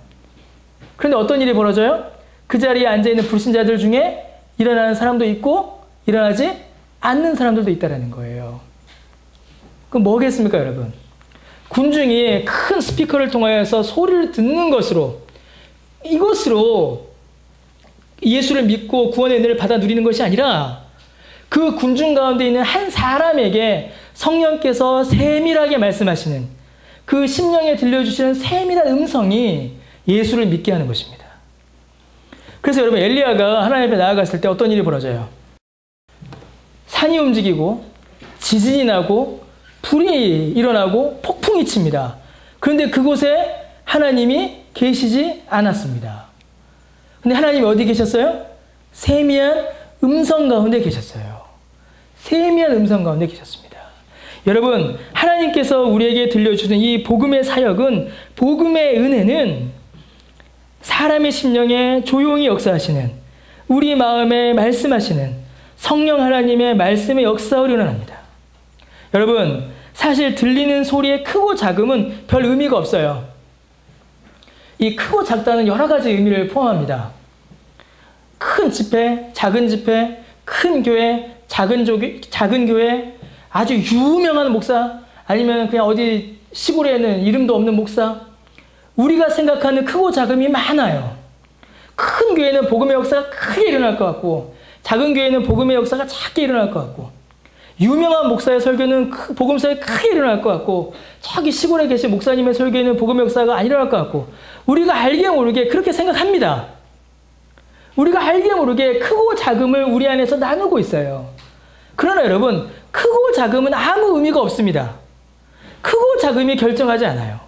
그런데 어떤 일이 벌어져요? 그 자리에 앉아 있는 불신자들 중에 일어나는 사람도 있고 일어나지 않는 사람들도 있다는 거예요. 그럼 뭐겠습니까, 여러분? 군중이 큰 스피커를 통하여서 소리를 듣는 것으로, 이것으로 예수를 믿고 구원의 은혜를 받아 누리는 것이 아니라 그 군중 가운데 있는 한 사람에게 성령께서 세밀하게 말씀하시는, 그 심령에 들려주시는 세밀한 음성이 예수를 믿게 하는 것입니다. 그래서 여러분, 엘리야가 하나님 앞에 나아갔을 때 어떤 일이 벌어져요? 산이 움직이고 지진이 나고 불이 일어나고 폭풍이 칩니다. 그런데 그곳에 하나님이 계시지 않았습니다. 근데 하나님이 어디 계셨어요? 세미한 음성 가운데 계셨어요. 세미한 음성 가운데 계셨습니다. 여러분, 하나님께서 우리에게 들려주는 이 복음의 사역은, 복음의 은혜는 사람의 심령에 조용히 역사하시는, 우리 마음에 말씀하시는 성령 하나님의 말씀의 역사로 일어납니다. 여러분, 사실 들리는 소리의 크고 작음은 별 의미가 없어요. 이 크고 작다는 여러 가지 의미를 포함합니다. 큰 집회, 작은 집회, 큰 교회, 작은 교회, 아주 유명한 목사, 아니면 그냥 어디 시골에는 이름도 없는 목사, 우리가 생각하는 크고 작음이 많아요. 큰 교회는 복음의 역사가 크게 일어날 것 같고, 작은 교회는 복음의 역사가 작게 일어날 것 같고, 유명한 목사의 설교는 복음사에 크게 일어날 것 같고, 저기 시골에 계신 목사님의 설교에는 복음의 역사가 안 일어날 것 같고, 우리가 알게 모르게 그렇게 생각합니다. 우리가 알게 모르게 크고 작음을 우리 안에서 나누고 있어요. 그러나 여러분, 크고 작음은 아무 의미가 없습니다. 크고 작음이 결정하지 않아요.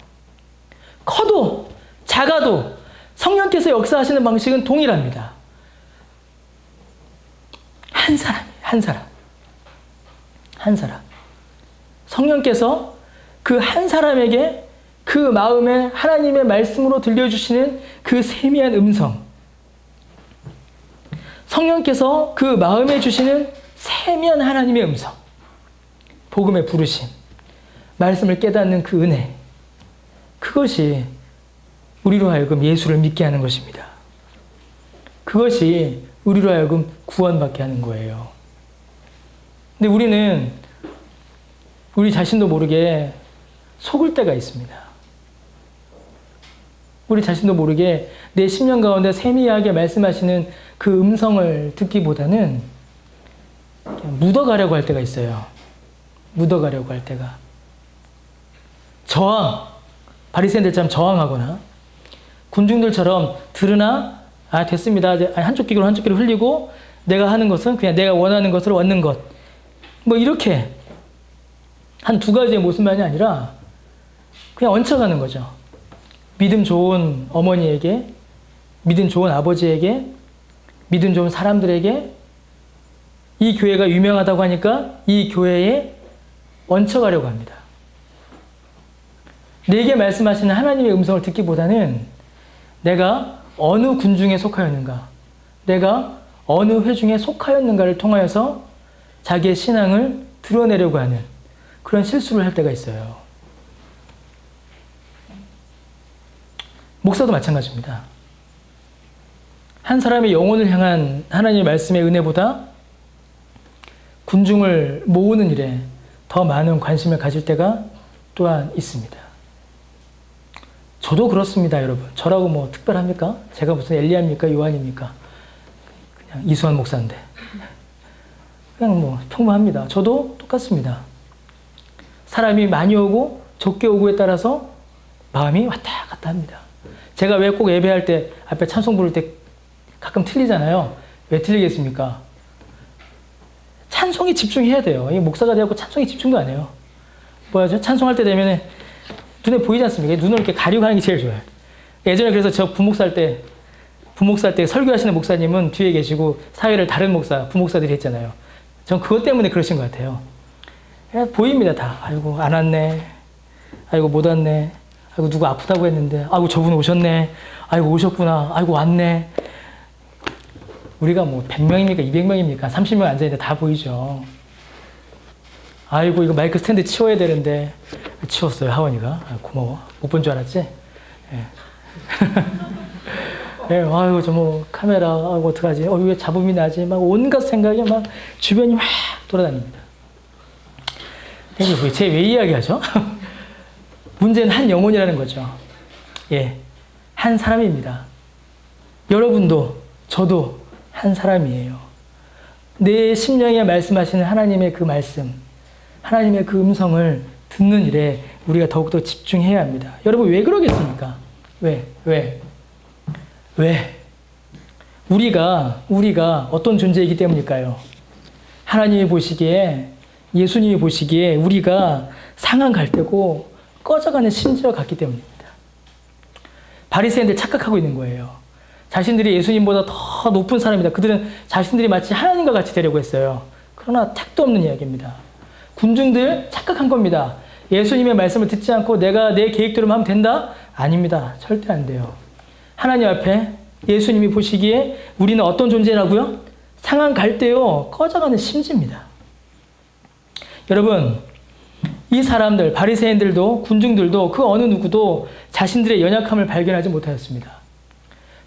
커도 작아도 성령께서 역사하시는 방식은 동일합니다. 한 사람. 성령께서 그 한 사람에게 그 마음에 하나님의 말씀으로 들려주시는 그 세미한 음성, 성령께서 그 마음에 주시는 세미한 하나님의 음성, 복음의 부르심, 말씀을 깨닫는 그 은혜, 그것이 우리로 하여금 예수를 믿게 하는 것입니다. 그것이 우리로 하여금 구원받게 하는 거예요. 근데 우리는 우리 자신도 모르게 속을 때가 있습니다. 우리 자신도 모르게 내 심령 가운데 세미하게 말씀하시는 그 음성을 듣기보다는 그냥 묻어가려고 할 때가 있어요. 묻어가려고 할 때가. 바리새인들처럼 저항하거나, 군중들처럼 들으나 됐습니다. 한쪽 귀로 한쪽 귀로 흘리고 내가 하는 것은 그냥 내가 원하는 것으로 얻는 것, 뭐 이렇게 한 두 가지의 모습만이 아니라 그냥 얹혀가는 거죠. 믿음 좋은 어머니에게, 믿음 좋은 아버지에게, 믿음 좋은 사람들에게, 이 교회가 유명하다고 하니까 이 교회에 얹혀가려고 합니다. 내게 말씀하시는 하나님의 음성을 듣기보다는 내가 어느 군중에 속하였는가, 내가 어느 회중에 속하였는가를 통하여서 자기의 신앙을 드러내려고 하는 그런 실수를 할 때가 있어요. 목사도 마찬가지입니다. 한 사람의 영혼을 향한 하나님의 말씀의 은혜보다 군중을 모으는 일에 더 많은 관심을 가질 때가 또한 있습니다. 저도 그렇습니다, 여러분. 저라고 뭐 특별합니까? 제가 무슨 엘리야입니까? 요한입니까? 그냥 이수환 목사인데. 그냥 뭐 평범합니다. 저도 똑같습니다. 사람이 많이 오고 적게 오고에 따라서 마음이 왔다 갔다 합니다. 제가 왜 꼭 예배할 때 앞에 찬송 부를 때 가끔 틀리잖아요. 왜 틀리겠습니까? 찬송에 집중해야 돼요. 이 목사가 되었고 찬송에 집중도 안 해요. 뭐야죠? 찬송할 때 되면은 눈에 보이지 않습니까? 눈을 이렇게 가리고 하는 게 제일 좋아요. 예전에 그래서 저 부목사 할 때 설교하시는 목사님은 뒤에 계시고 사회를 다른 부목사들이 했잖아요. 전 그것 때문에 그러신 것 같아요. 보입니다, 다. 아이고, 안 왔네. 아이고, 못 왔네. 아이고, 누구 아프다고 했는데. 아이고, 저분 오셨네. 아이고, 오셨구나. 아이고, 왔네. 우리가 뭐 100명입니까? 200명입니까? 30명 앉아있는데 다 보이죠. 아이고, 이거 마이크 스탠드 치워야 되는데. 치웠어요, 하원이가. 아, 고마워. 못 본 줄 알았지? 예. 예, 아이고, 저 뭐, 카메라, 아이고, 어떡하지? 왜 잡음이 나지? 막 온갖 생각이 막 주변이 막 돌아다닙니다. 이게 제 왜 이야기하죠? 문제는 한 영혼이라는 거죠. 예. 한 사람입니다. 여러분도, 저도 한 사람이에요. 내 심령에 말씀하시는 하나님의 그 말씀, 하나님의 그 음성을 듣는 일에 우리가 더욱더 집중해야 합니다. 여러분, 왜 그러겠습니까? 왜? 우리가 어떤 존재이기 때문일까요? 하나님이 보시기에, 예수님이 보시기에 우리가 상한 갈대고 꺼져가는 심지어 같기 때문입니다. 바리새인들 착각하고 있는 거예요. 자신들이 예수님보다 더 높은 사람이다. 그들은 자신들이 마치 하나님과 같이 되려고 했어요. 그러나 택도 없는 이야기입니다. 군중들 착각한 겁니다. 예수님의 말씀을 듣지 않고 내가 내 계획대로만 하면 된다? 아닙니다. 절대 안 돼요. 하나님 앞에 예수님이 보시기에 우리는 어떤 존재라고요? 상한 갈대요 꺼져가는 심지입니다. 여러분, 이 사람들, 바리새인들도 군중들도 그 어느 누구도 자신들의 연약함을 발견하지 못하였습니다.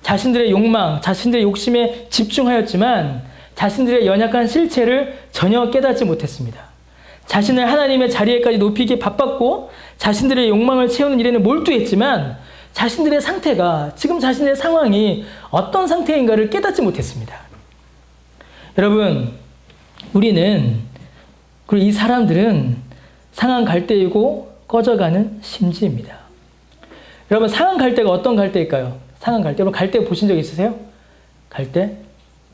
자신들의 욕망, 자신들의 욕심에 집중하였지만 자신들의 연약한 실체를 전혀 깨닫지 못했습니다. 자신을 하나님의 자리에까지 높이기에 바빴고 자신들의 욕망을 채우는 일에는 몰두했지만 자신들의 상태가, 지금 자신의 상황이 어떤 상태인가를 깨닫지 못했습니다. 여러분, 우리는, 그리고 이 사람들은 상한 갈대이고 꺼져가는 심지입니다. 여러분, 상한 갈대가 어떤 갈대일까요? 상한 갈대. 여러분, 갈대 보신 적 있으세요? 갈대?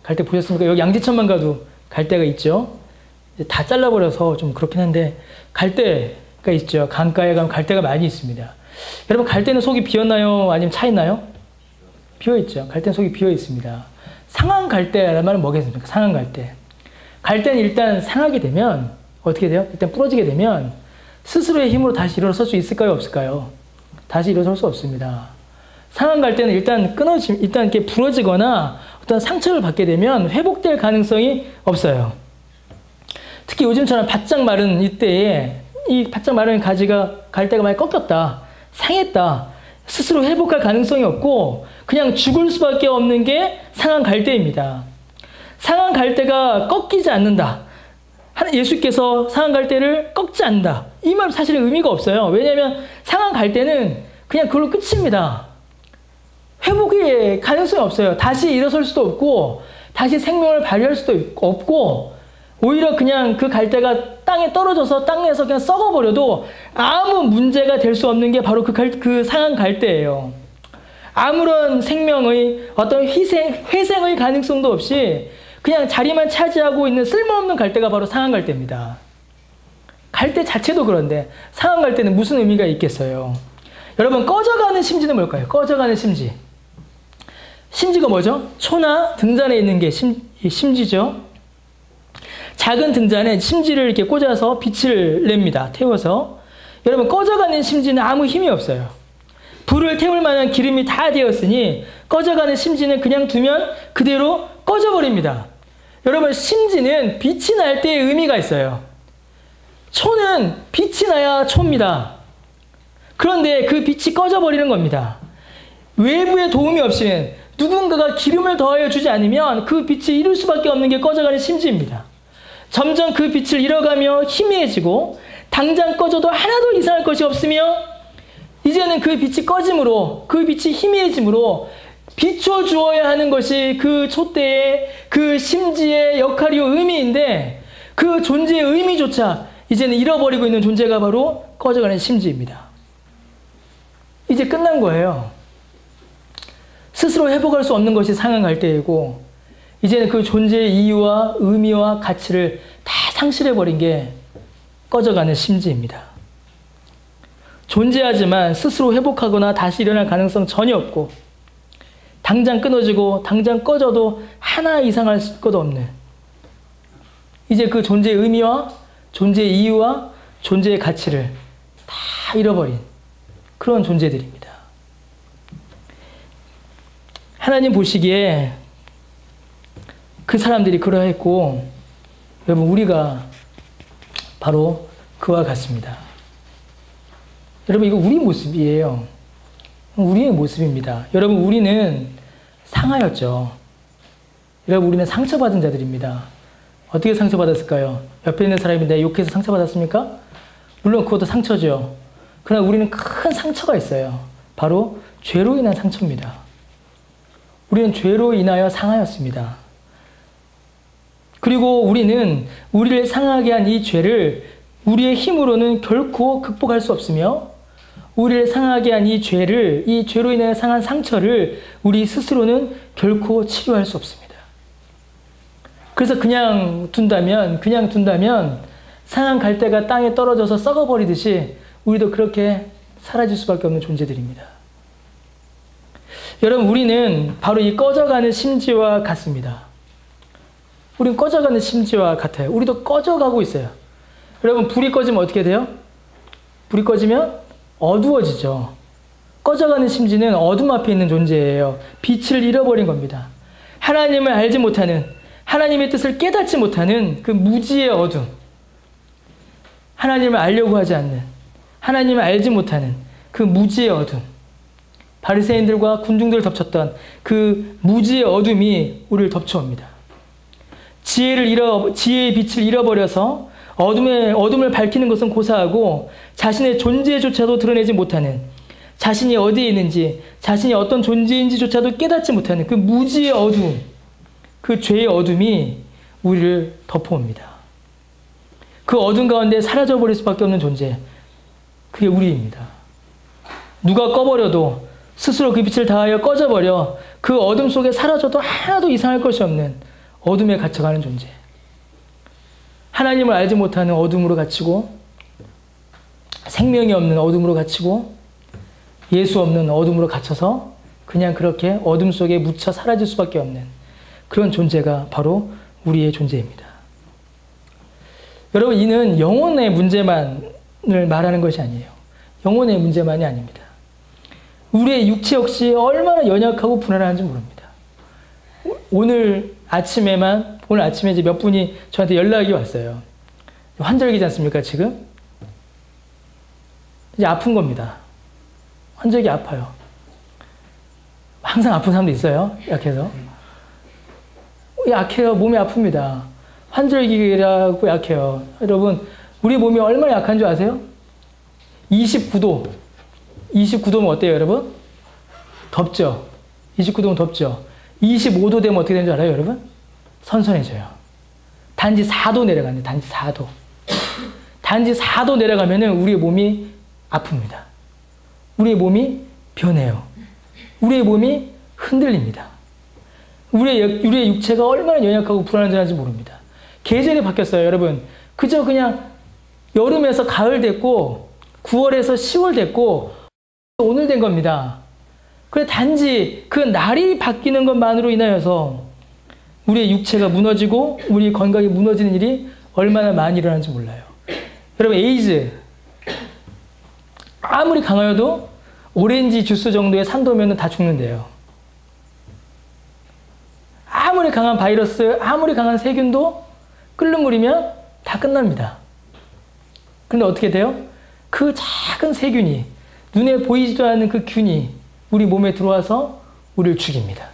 갈대 보셨습니까? 여기 양지천만 가도 갈대가 있죠? 다 잘라버려서 좀 그렇긴 한데, 갈대가 있죠. 강가에 가면 갈대가 많이 있습니다. 여러분, 갈대는 속이 비었나요? 아니면 차 있나요? 비어있죠. 갈대는 속이 비어있습니다. 상한 갈대라는 말은 뭐겠습니까? 상한 갈대. 갈대는 일단 상하게 되면 어떻게 돼요? 일단 부러지게 되면 스스로의 힘으로 다시 일어설 수 있을까요? 없을까요? 다시 일어설 수 없습니다. 상한 갈대는 일단 일단 이렇게 부러지거나 어떤 상처를 받게 되면 회복될 가능성이 없어요. 특히 요즘처럼 바짝 마른 이때에 이 바짝 마른 갈대가 많이 꺾였다, 상했다, 스스로 회복할 가능성이 없고 그냥 죽을 수밖에 없는 게 상한 갈대입니다. 상한 갈대가 꺾이지 않는다. 예수께서 상한 갈대를 꺾지 않는다. 이 말 사실은 의미가 없어요. 왜냐하면 상한 갈대는 그냥 그걸로 끝입니다. 회복의 가능성이 없어요. 다시 일어설 수도 없고 다시 생명을 발휘할 수도 없고 오히려 그냥 그 갈대가 땅에 떨어져서 땅에서 그냥 썩어버려도 아무 문제가 될 수 없는 게 바로 그 상한 갈대예요. 아무런 생명의 어떤 회생의 가능성도 없이 그냥 자리만 차지하고 있는 쓸모없는 갈대가 바로 상한 갈대입니다. 갈대 자체도 그런데 상한 갈대는 무슨 의미가 있겠어요? 여러분, 꺼져가는 심지는 뭘까요? 꺼져가는 심지. 심지가 뭐죠? 초나 등잔에 있는 게 심지죠. 작은 등잔에 심지를 이렇게 꽂아서 빛을 냅니다. 태워서. 여러분, 꺼져가는 심지는 아무 힘이 없어요. 불을 태울 만한 기름이 다 되었으니 꺼져가는 심지는 그냥 두면 그대로 꺼져버립니다. 여러분, 심지는 빛이 날 때의 의미가 있어요. 초는 빛이 나야 초입니다. 그런데 그 빛이 꺼져버리는 겁니다. 외부의 도움이 없이는 누군가가 기름을 더하여 주지 않으면 그 빛이 이룰 수밖에 없는 게 꺼져가는 심지입니다. 점점 그 빛을 잃어가며 희미해지고 당장 꺼져도 하나도 이상할 것이 없으며 이제는 그 빛이 꺼짐으로, 그 빛이 희미해짐으로 비춰주어야 하는 것이 그 촛대의 그 심지의 역할이요 의미인데 그 존재의 의미조차 이제는 잃어버리고 있는 존재가 바로 꺼져가는 심지입니다. 이제 끝난 거예요. 스스로 회복할 수 없는 것이 상한 갈대이고 이제는 그 존재의 이유와 의미와 가치를 다 상실해버린 게 꺼져가는 심지입니다. 존재하지만 스스로 회복하거나 다시 일어날 가능성 전혀 없고 당장 끊어지고 당장 꺼져도 하나 이상할 것도 없는 이제 그 존재의 의미와 존재의 이유와 존재의 가치를 다 잃어버린 그런 존재들입니다. 하나님 보시기에 그 사람들이 그러했고, 여러분, 우리가 바로 그와 같습니다. 여러분, 이거 우리 모습이에요. 우리의 모습입니다. 여러분, 우리는 상하였죠. 여러분, 우리는 상처받은 자들입니다. 어떻게 상처받았을까요? 옆에 있는 사람이 내 욕해서 상처받았습니까? 물론 그것도 상처죠. 그러나 우리는 큰 상처가 있어요. 바로 죄로 인한 상처입니다. 우리는 죄로 인하여 상하였습니다. 그리고 우리는 우리를 상하게 한 이 죄를 우리의 힘으로는 결코 극복할 수 없으며, 우리를 상하게 한 이 죄를, 이 죄로 인하여 상한 상처를 우리 스스로는 결코 치료할 수 없습니다. 그래서 그냥 둔다면 상한 갈대가 땅에 떨어져서 썩어버리듯이 우리도 그렇게 사라질 수밖에 없는 존재들입니다. 여러분, 우리는 바로 이 꺼져가는 심지와 같습니다. 우린 꺼져가는 심지와 같아요. 우리도 꺼져가고 있어요. 여러분, 불이 꺼지면 어떻게 돼요? 불이 꺼지면 어두워지죠. 꺼져가는 심지는 어둠 앞에 있는 존재예요. 빛을 잃어버린 겁니다. 하나님을 알지 못하는, 하나님의 뜻을 깨닫지 못하는 그 무지의 어둠, 하나님을 알려고 하지 않는, 하나님을 알지 못하는 그 무지의 어둠, 바리새인들과 군중들을 덮쳤던 그 무지의 어둠이 우리를 덮쳐옵니다. 지혜의 빛을 잃어버려서 어둠을 밝히는 것은 고사하고 자신의 존재조차도 드러내지 못하는, 자신이 어디에 있는지, 자신이 어떤 존재인지조차도 깨닫지 못하는 그 무지의 어둠, 그 죄의 어둠이 우리를 덮어옵니다. 그 어둠 가운데 사라져버릴 수밖에 없는 존재, 그게 우리입니다. 누가 꺼버려도 스스로 그 빛을 다하여 꺼져버려 그 어둠 속에 사라져도 하나도 이상할 것이 없는 어둠에 갇혀가는 존재. 하나님을 알지 못하는 어둠으로 갇히고, 생명이 없는 어둠으로 갇히고, 예수 없는 어둠으로 갇혀서 그냥 그렇게 어둠 속에 묻혀 사라질 수밖에 없는 그런 존재가 바로 우리의 존재입니다. 여러분, 이는 영혼의 문제만을 말하는 것이 아니에요. 영혼의 문제만이 아닙니다. 우리의 육체 역시 얼마나 연약하고 불안한지 모릅니다. 오늘 아침에 이제 몇 분이 저한테 연락이 왔어요. 환절기지 않습니까, 지금? 이제 아픈 겁니다. 환절기 아파요. 항상 아픈 사람도 있어요, 약해서. 약해요. 몸이 아픕니다. 환절기라고 약해요. 여러분, 우리 몸이 얼마나 약한 줄 아세요? 29도. 29도면 어때요, 여러분? 덥죠? 29도면 덥죠? 25도 되면 어떻게 되는 줄 알아요, 여러분? 선선해져요. 단지 4도 내려가는데, 단지 4도. 단지 4도 내려가면은 우리의 몸이 아픕니다. 우리의 몸이 변해요. 우리의 몸이 흔들립니다. 우리의 육체가 얼마나 연약하고 불안한지 모릅니다. 계절이 바뀌었어요, 여러분. 그저 그냥 여름에서 가을 됐고, 9월에서 10월 됐고, 오늘 된 겁니다. 그래, 단지 그 날이 바뀌는 것만으로 인하여서 우리의 육체가 무너지고 우리 건강이 무너지는 일이 얼마나 많이 일어나는지 몰라요. 여러분, 에이즈 아무리 강하여도 오렌지 주스 정도의 산도면 다 죽는데요. 아무리 강한 바이러스, 아무리 강한 세균도 끓는 물이면 다 끝납니다. 그런데 어떻게 돼요? 그 작은 세균이, 눈에 보이지도 않는 그 균이 우리 몸에 들어와서 우리를 죽입니다.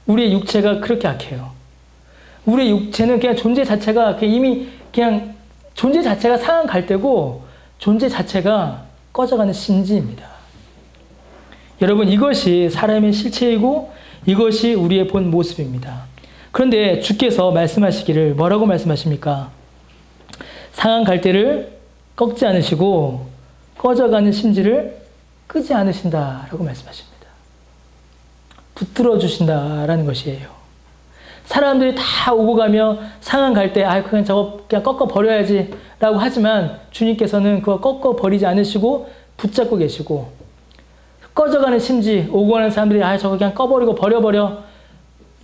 우리의 육체가 그렇게 약해요. 우리의 육체는 그냥 존재 자체가 이미 그냥 존재 자체가 상한 갈대고 존재 자체가 꺼져가는 심지입니다. 여러분, 이것이 사람의 실체이고 이것이 우리의 본 모습입니다. 그런데 주께서 말씀하시기를 뭐라고 말씀하십니까? 상한 갈대를 꺾지 않으시고 꺼져가는 심지를 끄지 않으신다라고 말씀하십니다. 붙들어 주신다라는 것이에요. 사람들이 다 오고 가며 상한 갈대, 그냥 저거 그냥 꺾어 버려야지 라고 하지만 주님께서는 그거 꺾어 버리지 않으시고 붙잡고 계시고, 꺼져가는 심지, 오고 가는 사람들이 저거 그냥 꺼버리고 버려버려,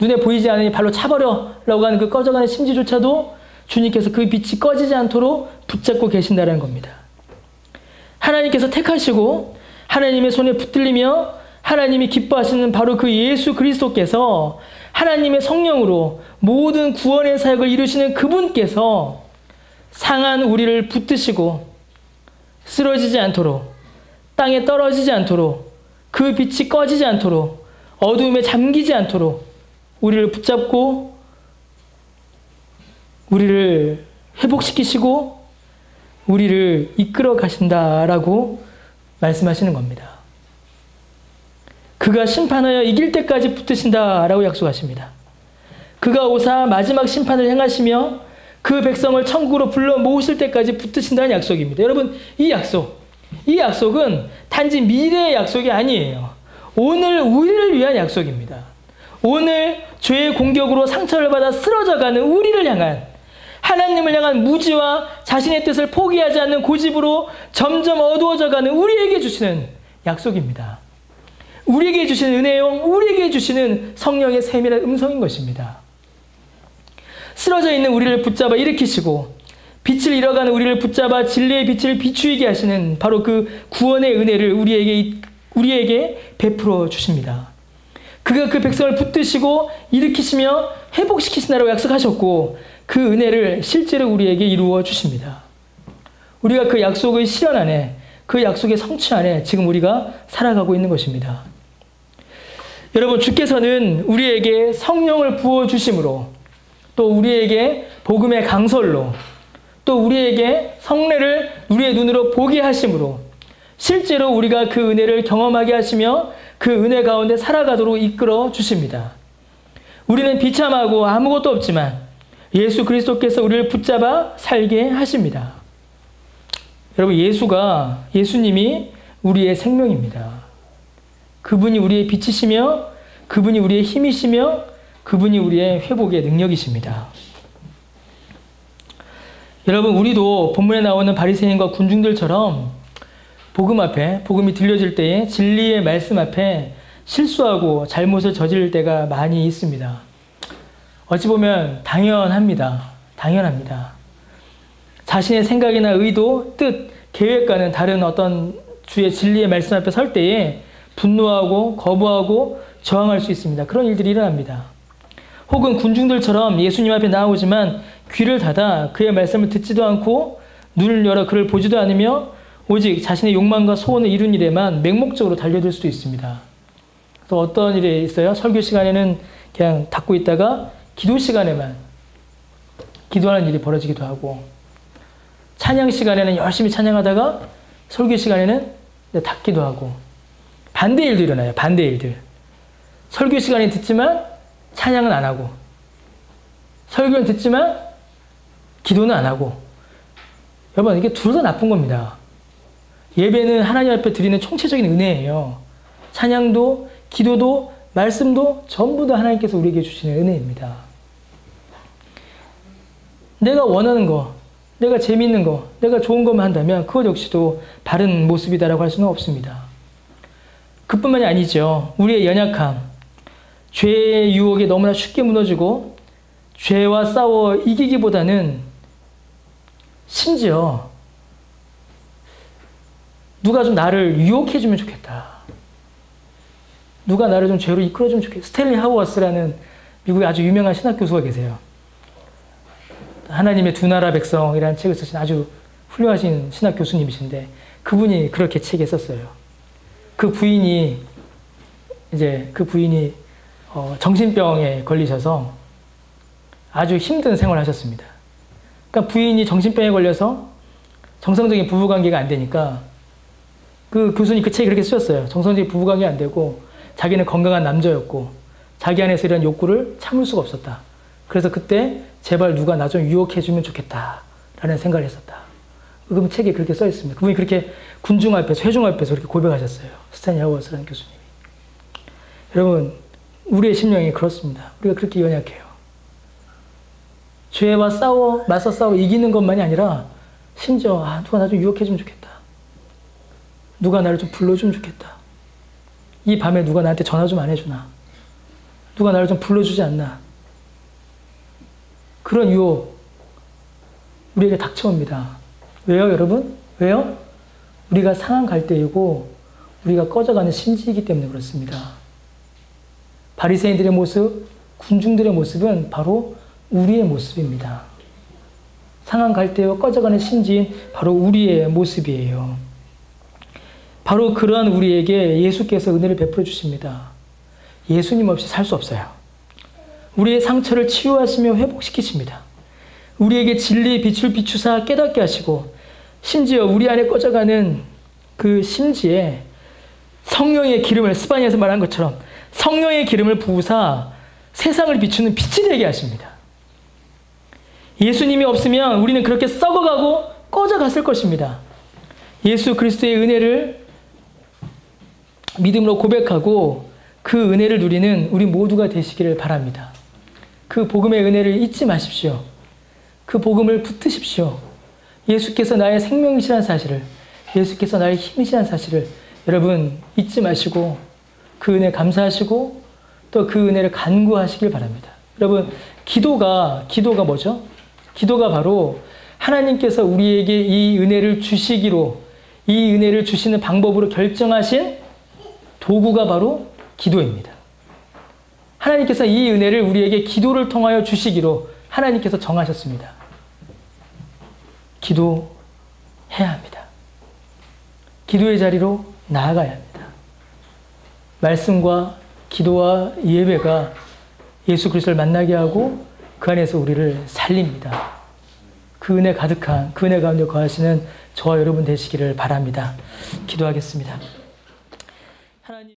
눈에 보이지 않으니 발로 차버려 라고 하는 그 꺼져가는 심지조차도 주님께서 그 빛이 꺼지지 않도록 붙잡고 계신다는 겁니다. 하나님께서 택하시고 하나님의 손에 붙들리며 하나님이 기뻐하시는 바로 그 예수 그리스도께서 하나님의 성령으로 모든 구원의 사역을 이루시는 그분께서 상한 우리를 붙드시고 쓰러지지 않도록, 땅에 떨어지지 않도록, 그 빛이 꺼지지 않도록, 어두움에 잠기지 않도록 우리를 붙잡고 우리를 회복시키시고 우리를 이끌어 가신다라고 말씀하시는 겁니다. 그가 심판하여 이길 때까지 붙으신다라고 약속하십니다. 그가 오사 마지막 심판을 행하시며 그 백성을 천국으로 불러 모으실 때까지 붙으신다는 약속입니다. 여러분, 이 약속은 단지 미래의 약속이 아니에요. 오늘 우리를 위한 약속입니다. 오늘 죄의 공격으로 상처를 받아 쓰러져가는 우리를 향한, 하나님을 향한 무지와 자신의 뜻을 포기하지 않는 고집으로 점점 어두워져가는 우리에게 주시는 약속입니다. 우리에게 주시는 은혜요, 우리에게 주시는 성령의 세밀한 음성인 것입니다. 쓰러져 있는 우리를 붙잡아 일으키시고 빛을 잃어가는 우리를 붙잡아 진리의 빛을 비추이게 하시는 바로 그 구원의 은혜를 우리에게 베풀어 주십니다. 그가 그 백성을 붙드시고 일으키시며 회복시키신다라고 약속하셨고 그 은혜를 실제로 우리에게 이루어 주십니다. 우리가 그 약속의 실현 안에, 그 약속의 성취 안에 지금 우리가 살아가고 있는 것입니다. 여러분, 주께서는 우리에게 성령을 부어주심으로, 또 우리에게 복음의 강설로, 또 우리에게 성례를 우리의 눈으로 보게 하심으로 실제로 우리가 그 은혜를 경험하게 하시며 그 은혜 가운데 살아가도록 이끌어 주십니다. 우리는 비참하고 아무것도 없지만 예수 그리스도께서 우리를 붙잡아 살게 하십니다. 여러분, 예수님이 우리의 생명입니다. 그분이 우리의 빛이시며 그분이 우리의 힘이시며 그분이 우리의 회복의 능력이십니다. 여러분, 우리도 본문에 나오는 바리새인과 군중들처럼 복음 앞에, 복음이 들려질 때에 진리의 말씀 앞에 실수하고 잘못을 저지를 때가 많이 있습니다. 어찌 보면 당연합니다. 자신의 생각이나 의도, 뜻, 계획과는 다른 어떤 주의 진리의 말씀 앞에 설 때에 분노하고 거부하고 저항할 수 있습니다. 그런 일들이 일어납니다. 혹은 군중들처럼 예수님 앞에 나오지만 귀를 닫아 그의 말씀을 듣지도 않고 눈을 열어 그를 보지도 않으며 오직 자신의 욕망과 소원을 이룬 일에만 맹목적으로 달려들 수도 있습니다. 그래서 어떤 일이 있어요? 설교 시간에는 그냥 닫고 있다가 기도 시간에만 기도하는 일이 벌어지기도 하고, 찬양 시간에는 열심히 찬양하다가 설교 시간에는 닫기도 하고, 반대 일도 일어나요. 반대 일들. 설교 시간에 듣지만 찬양은 안 하고, 설교는 듣지만 기도는 안 하고. 여러분, 이게 둘 다 나쁜 겁니다. 예배는 하나님 앞에 드리는 총체적인 은혜예요. 찬양도, 기도도, 말씀도 전부 다 하나님께서 우리에게 주시는 은혜입니다. 내가 원하는 거, 내가 재미있는 거, 내가 좋은 것만 한다면 그것 역시도 바른 모습이다라고 할 수는 없습니다. 그뿐만이 아니죠. 우리의 연약함, 죄의 유혹에 너무나 쉽게 무너지고 죄와 싸워 이기기보다는 심지어 누가 좀 나를 유혹해주면 좋겠다. 누가 나를 좀 죄로 이끌어주면 좋겠다. 스탠리 하우어스라는 미국의 아주 유명한 신학 교수가 계세요. 하나님의 두 나라 백성이라는 책을 쓰신 아주 훌륭하신 신학 교수님이신데 그분이 그렇게 책에 썼어요. 그 부인이 정신병에 걸리셔서 아주 힘든 생활을 하셨습니다. 그러니까 부인이 정신병에 걸려서 정상적인 부부관계가 안 되니까 그 교수님 그 책에 그렇게 쓰셨어요. 정상적인 부부관계가 안 되고 자기는 건강한 남자였고 자기 안에서 이런 욕구를 참을 수가 없었다. 그래서 그때 제발 누가 나 좀 유혹해주면 좋겠다라는 생각을 했었다. 그 책에 그렇게 써 있습니다. 그분이 그렇게 군중 앞에서, 회중 앞에서 그렇게 고백하셨어요. 스탠리 하우어스라는 교수님이. 여러분, 우리의 심령이 그렇습니다. 우리가 그렇게 연약해요. 죄와 맞서 싸워 이기는 것만이 아니라 심지어 누가 나 좀 유혹해주면 좋겠다. 누가 나를 좀 불러주면 좋겠다. 이 밤에 누가 나한테 전화 좀 안 해주나. 누가 나를 좀 불러주지 않나. 그런 유혹 우리에게 닥쳐옵니다. 왜요, 여러분? 왜요? 우리가 상한 갈대이고 우리가 꺼져가는 심지이기 때문에 그렇습니다. 바리새인들의 모습, 군중들의 모습은 바로 우리의 모습입니다. 상한 갈대와 꺼져가는 심지인 바로 우리의 모습이에요. 바로 그러한 우리에게 예수께서 은혜를 베풀어 주십니다. 예수님 없이 살 수 없어요. 우리의 상처를 치유하시며 회복시키십니다. 우리에게 진리의 빛을 비추사 깨닫게 하시고 심지어 우리 안에 꺼져가는 그 심지에 성령의 기름을, 스바냐에서 말한 것처럼 성령의 기름을 부으사 세상을 비추는 빛이 되게 하십니다. 예수님이 없으면 우리는 그렇게 썩어가고 꺼져갔을 것입니다. 예수 그리스도의 은혜를 믿음으로 고백하고 그 은혜를 누리는 우리 모두가 되시기를 바랍니다. 그 복음의 은혜를 잊지 마십시오. 그 복음을 붙드십시오. 예수께서 나의 생명이시라는 사실을, 예수께서 나의 힘이시라는 사실을 여러분 잊지 마시고 그 은혜 감사하시고 또 그 은혜를 간구하시길 바랍니다. 여러분 기도가 뭐죠? 기도가 바로 하나님께서 우리에게 이 은혜를 주시기로, 이 은혜를 주시는 방법으로 결정하신 도구가 바로 기도입니다. 하나님께서 이 은혜를 우리에게 기도를 통하여 주시기로 하나님께서 정하셨습니다. 기도해야 합니다. 기도의 자리로 나아가야 합니다. 말씀과 기도와 예배가 예수 그리스도를 만나게 하고 그 안에서 우리를 살립니다. 그 은혜 가득한, 그 은혜 가운데 거하시는 저와 여러분 되시기를 바랍니다. 기도하겠습니다.